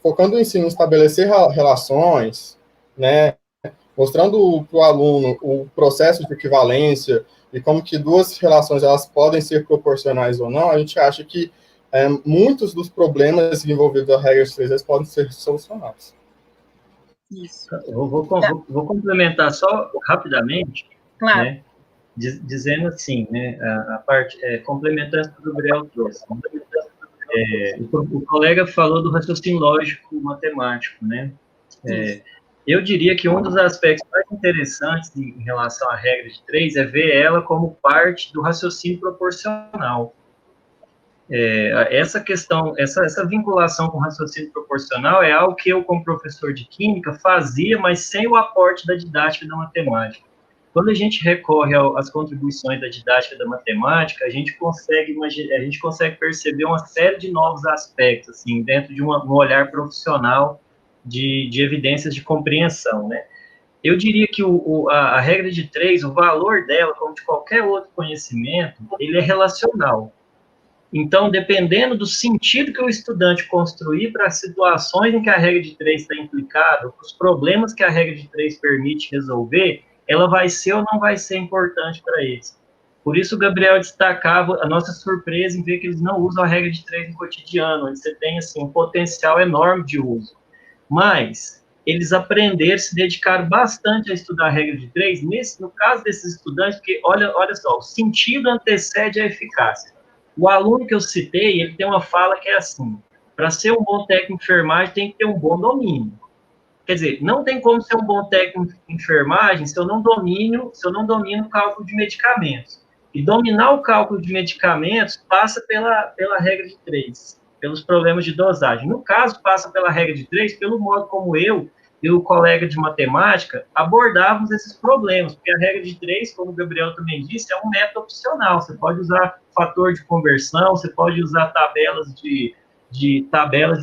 focando o ensino em estabelecer relações, né, mostrando para o aluno o processo de equivalência e como que duas relações elas podem ser proporcionais ou não, a gente acha que muitos dos problemas envolvidos na regra de 3 podem ser solucionados. Isso. Eu vou complementar só rapidamente, claro, né, dizendo assim, né, a parte, complementando o que o Gabriel trouxe. O colega falou do raciocínio lógico matemático, né? Eu diria que um dos aspectos mais interessantes em relação à regra de 3 é ver ela como parte do raciocínio proporcional. Essa questão, essa vinculação com o raciocínio proporcional é algo que eu, como professor de química, fazia, mas sem o aporte da didática da matemática. Quando a gente recorre às contribuições da didática da matemática, a gente consegue perceber uma série de novos aspectos, assim, dentro de um olhar profissional de evidências de compreensão, né? eu diria que a regra de 3, o valor dela, como de qualquer outro conhecimento, ele é relacional. Então, dependendo do sentido que o estudante construir para as situações em que a regra de 3 está implicada, os problemas que a regra de 3 permite resolver, ela vai ser ou não vai ser importante para eles. Por isso, o Gabriel destacava a nossa surpresa em ver que eles não usam a regra de 3 no cotidiano, onde você tem assim, um potencial enorme de uso. Mas eles aprenderam, se dedicaram bastante a estudar a regra de 3, no caso desses estudantes, porque, olha só, o sentido antecede a eficácia. O aluno que eu citei, ele tem uma fala que é assim, para ser um bom técnico de enfermagem, tem que ter um bom domínio. Quer dizer, não tem como ser um bom técnico de enfermagem se eu não domino o cálculo de medicamentos. E dominar o cálculo de medicamentos passa pela regra de 3, pelos problemas de dosagem. No caso, passa pela regra de 3, pelo modo como eu e o colega de matemática abordávamos esses problemas, porque a regra de 3, como o Gabriel também disse, é um método opcional. Você pode usar fator de conversão, você pode usar tabelas de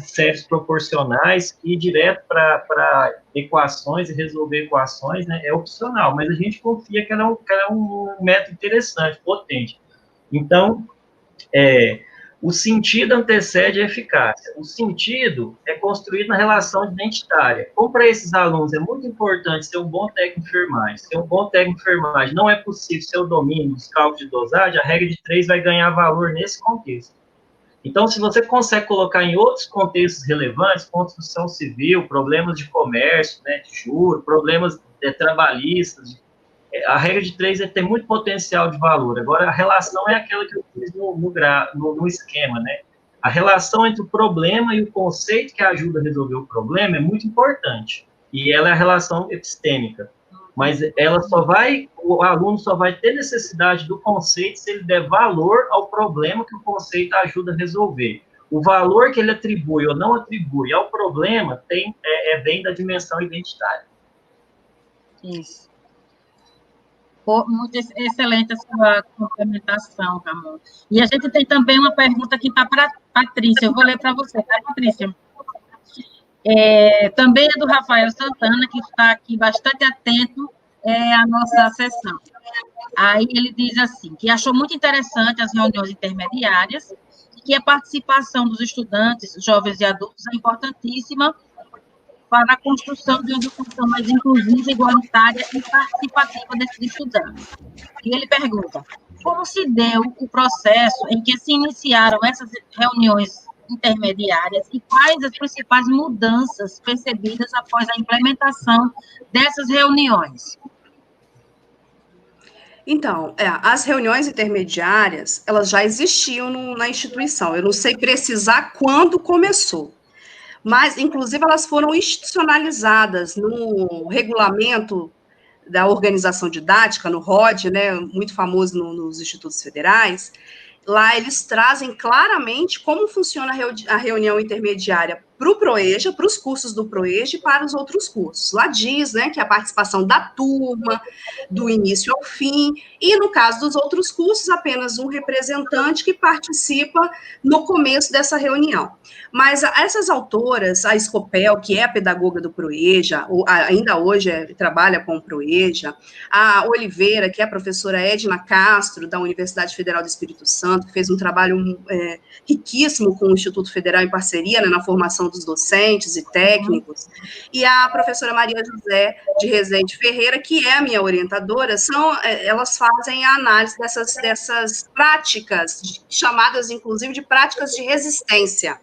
séries proporcionais e ir direto para equações e resolver equações, né? É opcional, mas a gente confia que ela é um método interessante, potente. Então, o sentido antecede a eficácia. O sentido é construído na relação identitária. Como para esses alunos é muito importante ser um bom técnico de enfermagem, ser um bom técnico de enfermagem não é possível ser o domínio dos cálculos de dosagem, a regra de 3 vai ganhar valor nesse contexto. Então, se você consegue colocar em outros contextos relevantes, construção civil, problemas de comércio, né, de juros, problemas trabalhistas, a regra de 3 tem muito potencial de valor. Agora, a relação é aquela que eu fiz no esquema, né? A relação entre o problema e o conceito que ajuda a resolver o problema é muito importante. E ela é a relação epistêmica. Mas o aluno só vai ter necessidade do conceito se ele der valor ao problema que o conceito ajuda a resolver. O valor que ele atribui ou não atribui ao problema vem da dimensão identitária. Isso. Muito excelente a sua complementação, Ramon. E a gente tem também uma pergunta aqui para a Patrícia. Eu vou ler para você, tá, Patrícia? Também é do Rafael Santana, que está aqui bastante atento à nossa sessão. Aí ele diz assim, que achou muito interessante as reuniões intermediárias, e que a participação dos estudantes, jovens e adultos, é importantíssima para a construção de uma educação mais inclusiva, igualitária e participativa desses estudantes. E ele pergunta, como se deu o processo em que se iniciaram essas reuniões intermediárias e quais as principais mudanças percebidas após a implementação dessas reuniões? Então, as reuniões intermediárias, elas já existiam na instituição. Eu não sei precisar quando começou, mas, inclusive, elas foram institucionalizadas no regulamento da organização didática, no ROD, né, muito famoso nos institutos federais. Lá eles trazem claramente como funciona a reunião intermediária para o PROEJA, para os cursos do PROEJA e para os outros cursos. Lá diz, né, que a participação da turma, do início ao fim, e no caso dos outros cursos, apenas um representante que participa no começo dessa reunião. Mas essas autoras, a Scopel, que é a pedagoga do PROEJA, ainda hoje trabalha com o PROEJA, a Oliveira, que é a professora Edna Castro, da Universidade Federal do Espírito Santo, que fez um trabalho riquíssimo com o Instituto Federal em parceria, né, na formação dos docentes e técnicos, e a professora Maria José de Rezende Ferreira, que é a minha orientadora, elas fazem a análise dessas práticas, chamadas, inclusive, de práticas de resistência.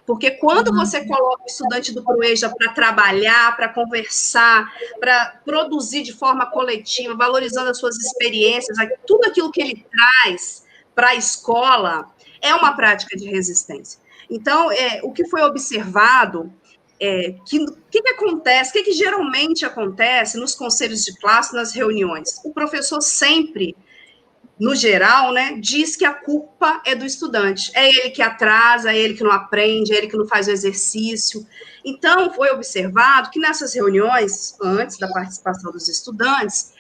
Porque quando você coloca o estudante do PROEJA para trabalhar, para conversar, para produzir de forma coletiva, valorizando as suas experiências, tudo aquilo que ele traz para a escola é uma prática de resistência. Então, o que foi observado que acontece, o que geralmente acontece nos conselhos de classe, nas reuniões? O professor sempre, no geral, né, diz que a culpa é do estudante. É ele que atrasa, é ele que não aprende, é ele que não faz o exercício. Então, foi observado que nessas reuniões, antes da participação dos estudantes,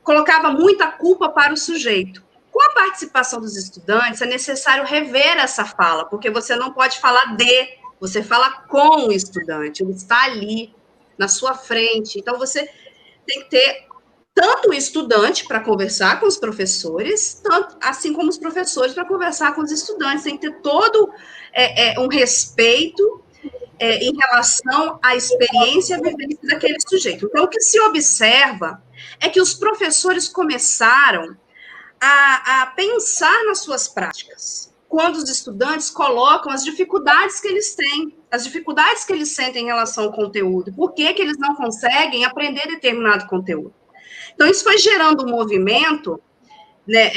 colocava muita culpa para o sujeito. Com a participação dos estudantes, é necessário rever essa fala, porque você não pode falar você fala com o estudante, ele está ali, na sua frente. Então, você tem que ter tanto o estudante para conversar com os professores, assim como os professores para conversar com os estudantes. Tem que ter todo um respeito em relação à experiência e à vivência daquele sujeito. Então, o que se observa é que os professores começaram a pensar nas suas práticas, quando os estudantes colocam as dificuldades que eles têm, as dificuldades que eles sentem em relação ao conteúdo, por que eles não conseguem aprender determinado conteúdo. Então, isso foi gerando um movimento, né,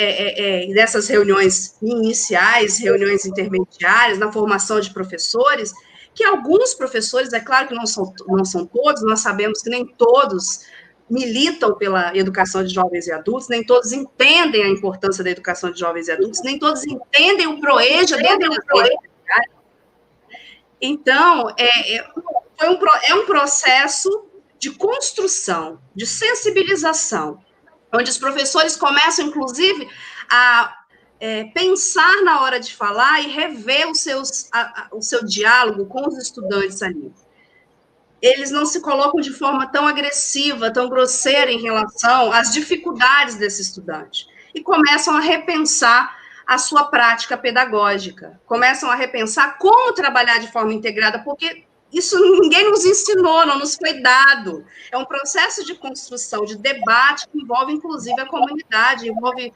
nessas reuniões iniciais, reuniões intermediárias, na formação de professores, que alguns professores, é claro que não são todos, nós sabemos que nem todos militam pela educação de jovens e adultos, nem todos entendem a importância da educação de jovens e adultos, nem todos entendem o PROEJA dentro do PROEJA. Então, é um processo de construção, de sensibilização, onde os professores começam, inclusive, a pensar na hora de falar e rever o seu diálogo com os estudantes ali. Eles não se colocam de forma tão agressiva, tão grosseira em relação às dificuldades desse estudante. E começam a repensar a sua prática pedagógica, começam a repensar como trabalhar de forma integrada, porque isso ninguém nos ensinou, não nos foi dado. É um processo de construção, de debate, que envolve, inclusive, a comunidade, envolve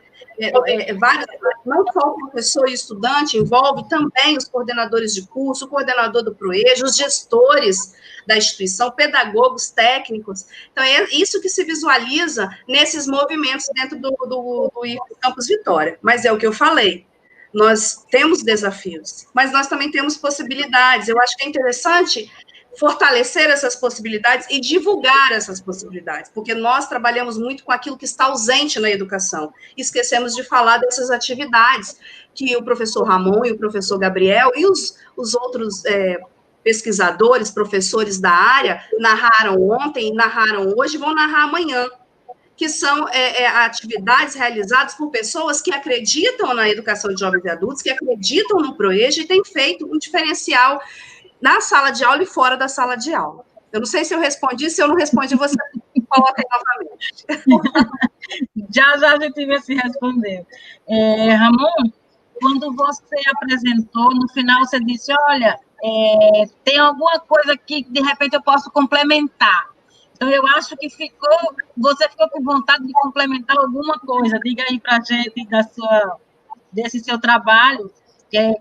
vários, não só o professor e estudante, envolve também os coordenadores de curso, o coordenador do PROEJA, os gestores da instituição, pedagogos, técnicos. Então, é isso que se visualiza nesses movimentos dentro do Campus Vitória. Mas é o que eu falei. Nós temos desafios, mas nós também temos possibilidades. Eu acho que é interessante fortalecer essas possibilidades e divulgar essas possibilidades, porque nós trabalhamos muito com aquilo que está ausente na educação. Esquecemos de falar dessas atividades que o professor Ramon e o professor Gabriel e os outros pesquisadores, professores da área, narraram ontem, narraram hoje, vão narrar amanhã, que são atividades realizadas por pessoas que acreditam na educação de jovens e adultos, que acreditam no PROEJA e têm feito um diferencial na sala de aula e fora da sala de aula. Eu não sei se eu respondi, se eu não respondi, você coloca aí novamente. Já a gente vai se responder. Ramon, quando você apresentou, no final você disse, olha, tem alguma coisa que, de repente, eu posso complementar. Então, eu acho que você ficou com vontade de complementar alguma coisa. Diga aí para a gente desse seu trabalho, que é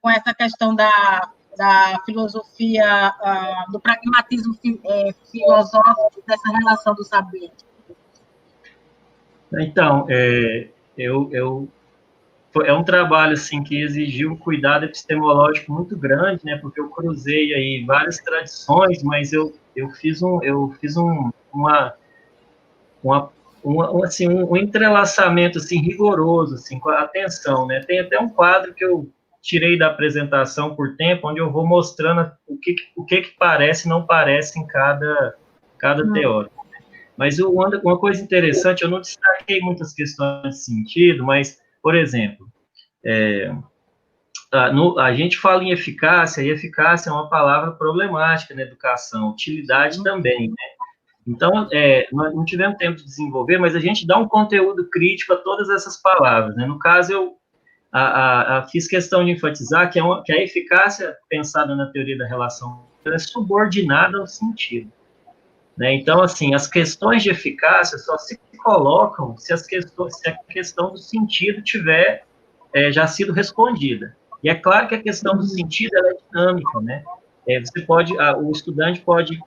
com essa questão da filosofia, do pragmatismo filosófico, dessa relação do saber. Então, é um trabalho assim que exigiu um cuidado epistemológico muito grande, né? Porque eu cruzei aí várias tradições, mas eu fiz um entrelaçamento assim rigoroso, assim, com a atenção, né? Tem até um quadro que eu tirei da apresentação por tempo, onde eu vou mostrando o que parece e não parece em cada teórico. Mas uma coisa interessante, eu não destaquei muitas questões de sentido, mas, por exemplo, a gente fala em eficácia, e eficácia é uma palavra problemática na educação, utilidade também, né? Então, nós não tivemos tempo de desenvolver, mas a gente dá um conteúdo crítico a todas essas palavras, né? No caso, eu fiz questão de enfatizar que a eficácia pensada na teoria da relação é subordinada ao sentido, né? Então, assim, as questões de eficácia só se colocam se a questão do sentido tiver já sido respondida. E é claro que a questão do sentido ela é dinâmica, né? O estudante pode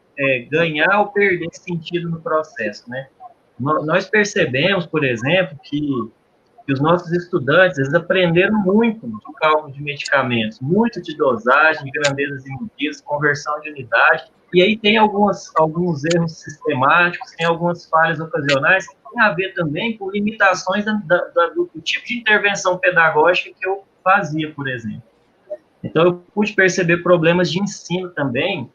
ganhar ou perder sentido no processo, né? Nós percebemos, por exemplo, que os nossos estudantes, eles aprenderam muito de cálculo de medicamentos, muito de dosagem, grandezas e medidas, conversão de unidade, e aí tem alguns erros sistemáticos, tem algumas falhas ocasionais, que tem a ver também com limitações do tipo de intervenção pedagógica que eu fazia, por exemplo. Então, eu pude perceber problemas de ensino também,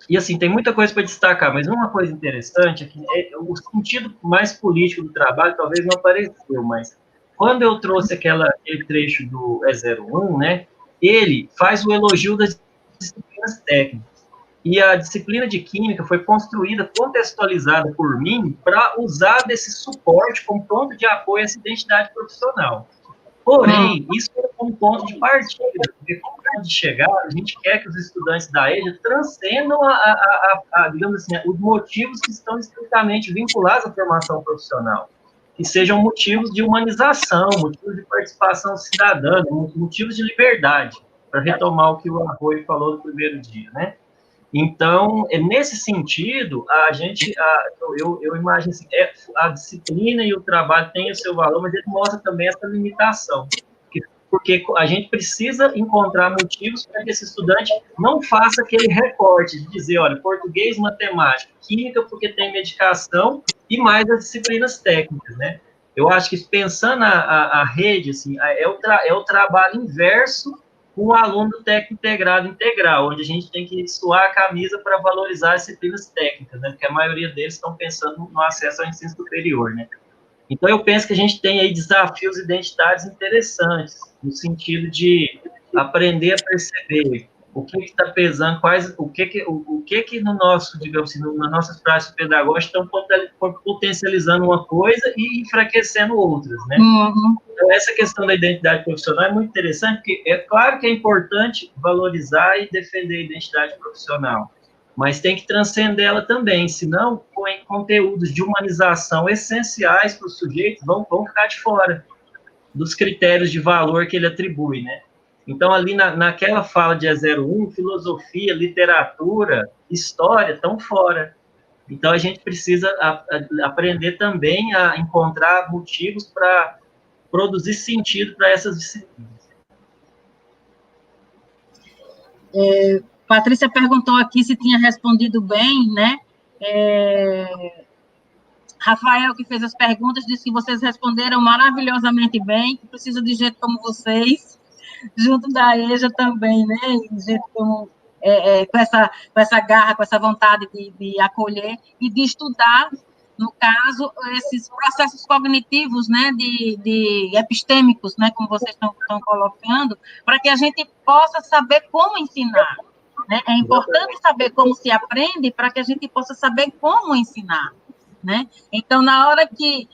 e assim, tem muita coisa para destacar, mas uma coisa interessante é que o sentido mais político do trabalho talvez não apareceu, mas quando eu trouxe aquele trecho do E01, né, ele faz o elogio das disciplinas técnicas. E a disciplina de Química foi construída, contextualizada por mim, para usar desse suporte como ponto de apoio a essa identidade profissional. Porém, isso é um ponto de partida, porque como ponto de chegada, a gente quer que os estudantes da EJA transcendam, digamos assim, os motivos que estão estritamente vinculados à formação profissional, que sejam motivos de humanização, motivos de participação cidadã, motivos de liberdade, para retomar o que o Arroio falou no primeiro dia, né? Então, nesse sentido, eu imagino assim, a disciplina e o trabalho têm o seu valor, mas ele mostra também essa limitação, porque a gente precisa encontrar motivos para que esse estudante não faça aquele recorte de dizer, olha, português, matemática, química, porque tem medicação, e mais as disciplinas técnicas, né? Eu acho que pensando a rede, assim, é o trabalho inverso com o aluno técnico integrado integral, onde a gente tem que suar a camisa para valorizar as disciplinas técnicas, né? Porque a maioria deles estão pensando no acesso ao ensino superior, né? Então, eu penso que a gente tem aí desafios identitários interessantes, no sentido de aprender a perceber o que está pesando, o que no nosso, digamos assim, nas nossas práticas pedagógicas estão potencializando uma coisa e enfraquecendo outras, né? Então, essa questão da identidade profissional é muito interessante, porque é claro que é importante valorizar e defender a identidade profissional, mas tem que transcender ela também, senão conteúdos de humanização essenciais para o sujeito vão ficar de fora dos critérios de valor que ele atribui, né? Então, ali naquela fala de E01, filosofia, literatura, história estão fora. Então, a gente precisa aprender também a encontrar motivos para produzir sentido para essas disciplinas. Patrícia perguntou aqui se tinha respondido bem, né? Rafael, que fez as perguntas, disse que vocês responderam maravilhosamente bem, que precisa de gente como vocês, junto da EJA também, né? Gente como, com essa garra, com essa vontade de acolher e de estudar, no caso, esses processos cognitivos, né, de epistêmicos, né, como vocês estão colocando, para que a gente possa saber como ensinar. Né? É importante saber como se aprende para que a gente possa saber como ensinar. Né? Então, na hora que,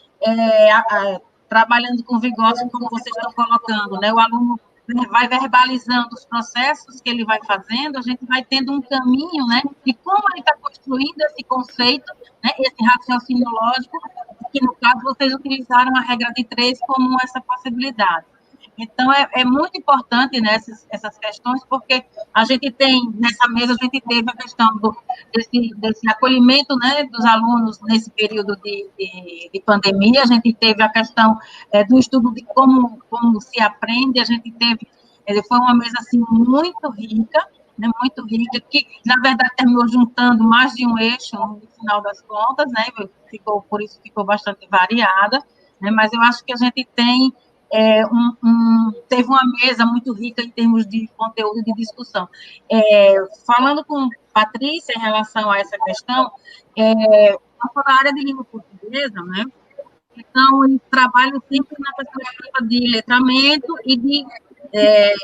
trabalhando com vigor, como vocês estão colocando, né, o aluno vai verbalizando os processos que ele vai fazendo, a gente vai tendo um caminho, né, de como ele está construindo esse conceito, né, esse raciocínio lógico, que, no caso, vocês utilizaram a regra de 3 como essa possibilidade. Então, é muito importante, né, essas questões, porque a gente tem, nessa mesa, a gente teve a questão desse acolhimento, né, dos alunos nesse período de pandemia, a gente teve a questão do estudo de como se aprende, a gente teve, foi uma mesa, assim, muito rica, né, muito rica, que, na verdade, terminou juntando mais de um eixo, no final das contas, né, por isso ficou bastante variada, né, mas eu acho que a gente tem teve uma mesa muito rica em termos de conteúdo de discussão. Falando com Patrícia em relação a essa questão, eu sou da área de língua portuguesa, né? Então, eu trabalho sempre na perspectiva de letramento e de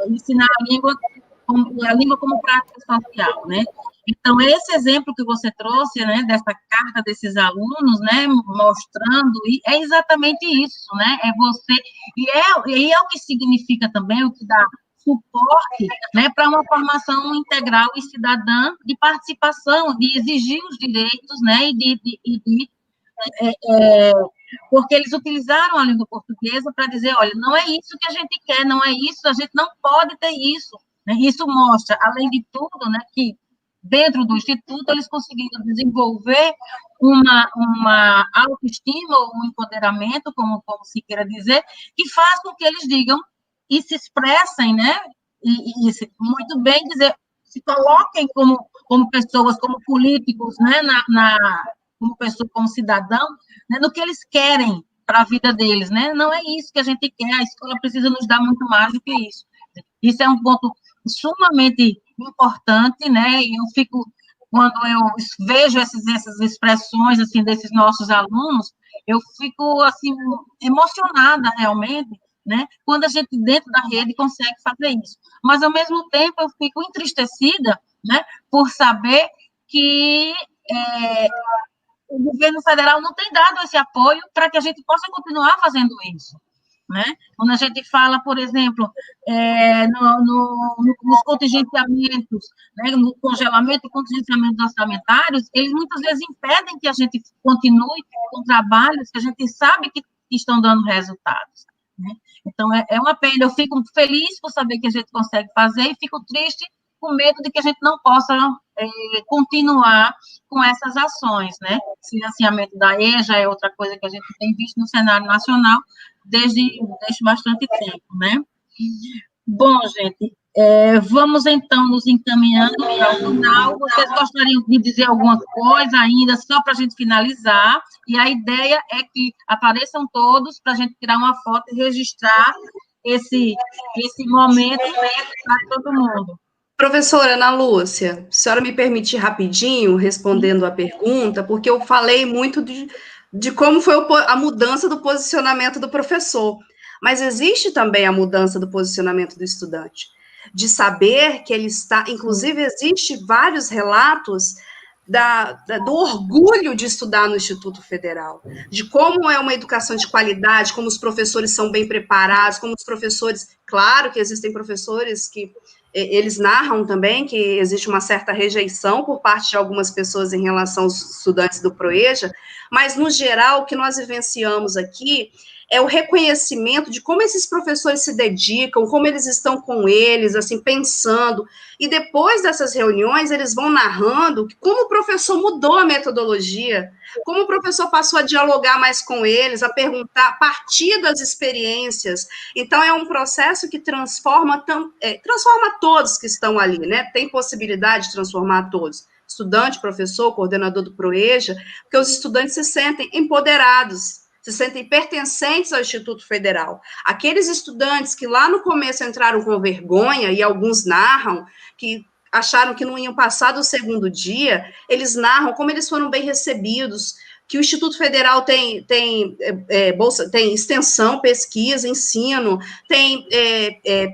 ensinar a língua como prática social, né? Então, esse exemplo que você trouxe, né, dessa carta desses alunos, né, mostrando, é exatamente isso, né, é você, e é o que significa também, o que dá suporte, né, para uma formação integral e cidadã de participação, de exigir os direitos, né, porque eles utilizaram a língua portuguesa para dizer, olha, não é isso que a gente quer, não é isso, a gente não pode ter isso, né? Isso mostra, além de tudo, né, que dentro do Instituto eles conseguiram desenvolver uma autoestima, ou um empoderamento, como se queira dizer, que faz com que eles digam e se expressem, né, e muito bem dizer, se coloquem como pessoas, como políticos, né, como pessoa, como cidadão, né, no que eles querem para a vida deles, né? Não é isso que a gente quer, a escola precisa nos dar muito mais do que isso. Isso é um ponto sumamente importante, né? E eu fico, quando eu vejo essas expressões, assim, desses nossos alunos, eu fico, assim, emocionada, realmente, né? Quando a gente, dentro da rede, consegue fazer isso. Mas, ao mesmo tempo, eu fico entristecida, né, por saber que o governo federal não tem dado esse apoio para que a gente possa continuar fazendo isso, né? Quando a gente fala, por exemplo, nos contingenciamentos, né, no congelamento e contingenciamentos orçamentários, eles muitas vezes impedem que a gente continue com trabalhos que a gente sabe que estão dando resultados, né? Então, é uma pena. Eu fico feliz por saber que a gente consegue fazer e fico triste com medo de que a gente não possa continuar com essas ações, né? Financiamento da EJA é outra coisa que a gente tem visto no cenário nacional desde bastante tempo, né? Bom, gente, vamos então nos encaminhando para o final. Vocês gostariam de dizer alguma coisa ainda, só para a gente finalizar? E a ideia é que apareçam todos para a gente tirar uma foto e registrar esse momento para todo mundo. Professora Ana Lúcia, a senhora me permite rapidinho respondendo a pergunta, porque eu falei muito de como foi a mudança do posicionamento do professor, mas existe também a mudança do posicionamento do estudante, de saber que ele está, inclusive existe vários relatos do orgulho de estudar no Instituto Federal, de como é uma educação de qualidade, como os professores são bem preparados, como os professores, claro que existem professores que eles narram também que existe uma certa rejeição por parte de algumas pessoas em relação aos estudantes do ProEja, mas, no geral, o que nós vivenciamos aqui é o reconhecimento de como esses professores se dedicam, como eles estão com eles, assim, pensando, e depois dessas reuniões, eles vão narrando como o professor mudou a metodologia, como o professor passou a dialogar mais com eles, a perguntar, a partir das experiências. Então, é um processo que transforma todos que estão ali, né? Tem possibilidade de transformar todos. Estudante, professor, coordenador do ProEja, porque os estudantes se sentem empoderados, se sentem pertencentes ao Instituto Federal. Aqueles estudantes que lá no começo entraram com vergonha, e alguns narram que acharam que não iam passar do segundo dia, eles narram como eles foram bem recebidos, que o Instituto Federal tem bolsa, tem extensão, pesquisa, ensino, tem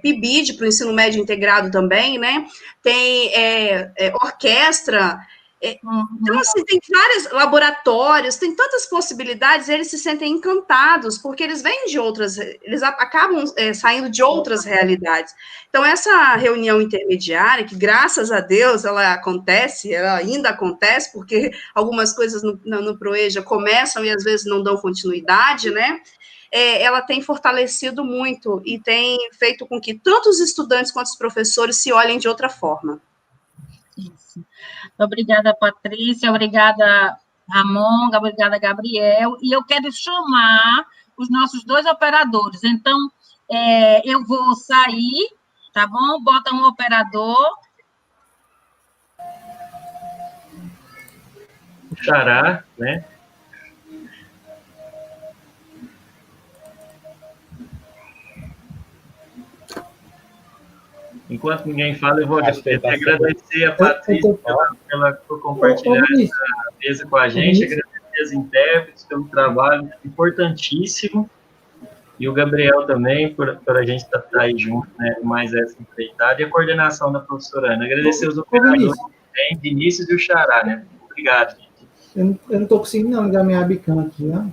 PIBID para o ensino médio integrado também, né? Tem orquestra. Então, assim, tem vários laboratórios, tem tantas possibilidades, e eles se sentem encantados, porque eles vêm de outras, eles acabam saindo de outras realidades. Então, essa reunião intermediária, que graças a Deus ela ainda acontece, porque algumas coisas no ProEja começam e às vezes não dão continuidade, né? Ela tem fortalecido muito e tem feito com que tanto os estudantes quanto os professores se olhem de outra forma. Isso. Obrigada, Patrícia, obrigada, Ramon, obrigada, Gabriel, e eu quero chamar os nossos 2 operadores, então, eu vou sair, tá bom? Bota um operador. O Xará, né? Enquanto ninguém fala, eu vou agradecer a Patrícia por compartilhar essa mesa com a gente, agradecer as intérpretes pelo trabalho importantíssimo, e o Gabriel também, por a gente estar aí junto, né, mais essa empreitada, e a coordenação da professora Ana. Agradecer os operadores também, Vinícius e o Xará, né? Obrigado, gente. Eu não estou conseguindo não ligar minha webcam aqui, né?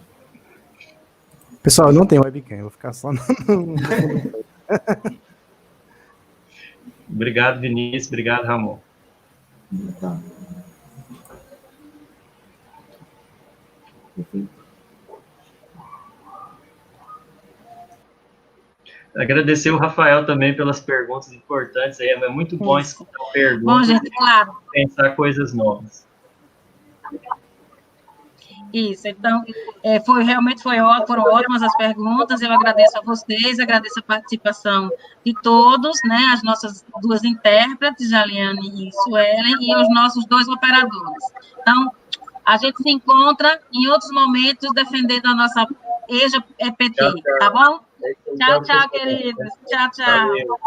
Pessoal, eu não tenho webcam, eu vou ficar só no... Obrigado, Vinícius. Obrigado, Ramon. Tá. Agradecer o Rafael também pelas perguntas importantes. É muito bom escutar perguntas. Bom, gente, claro. Pensar coisas novas. Isso, então, foram ótimas as perguntas, eu agradeço a vocês, agradeço a participação de todos, né, as nossas 2 intérpretes, Jaliane e Suelen, e os nossos 2 operadores. Então, a gente se encontra em outros momentos defendendo a nossa EJA EPT, tá bom? Tchau, queridos. Tchau.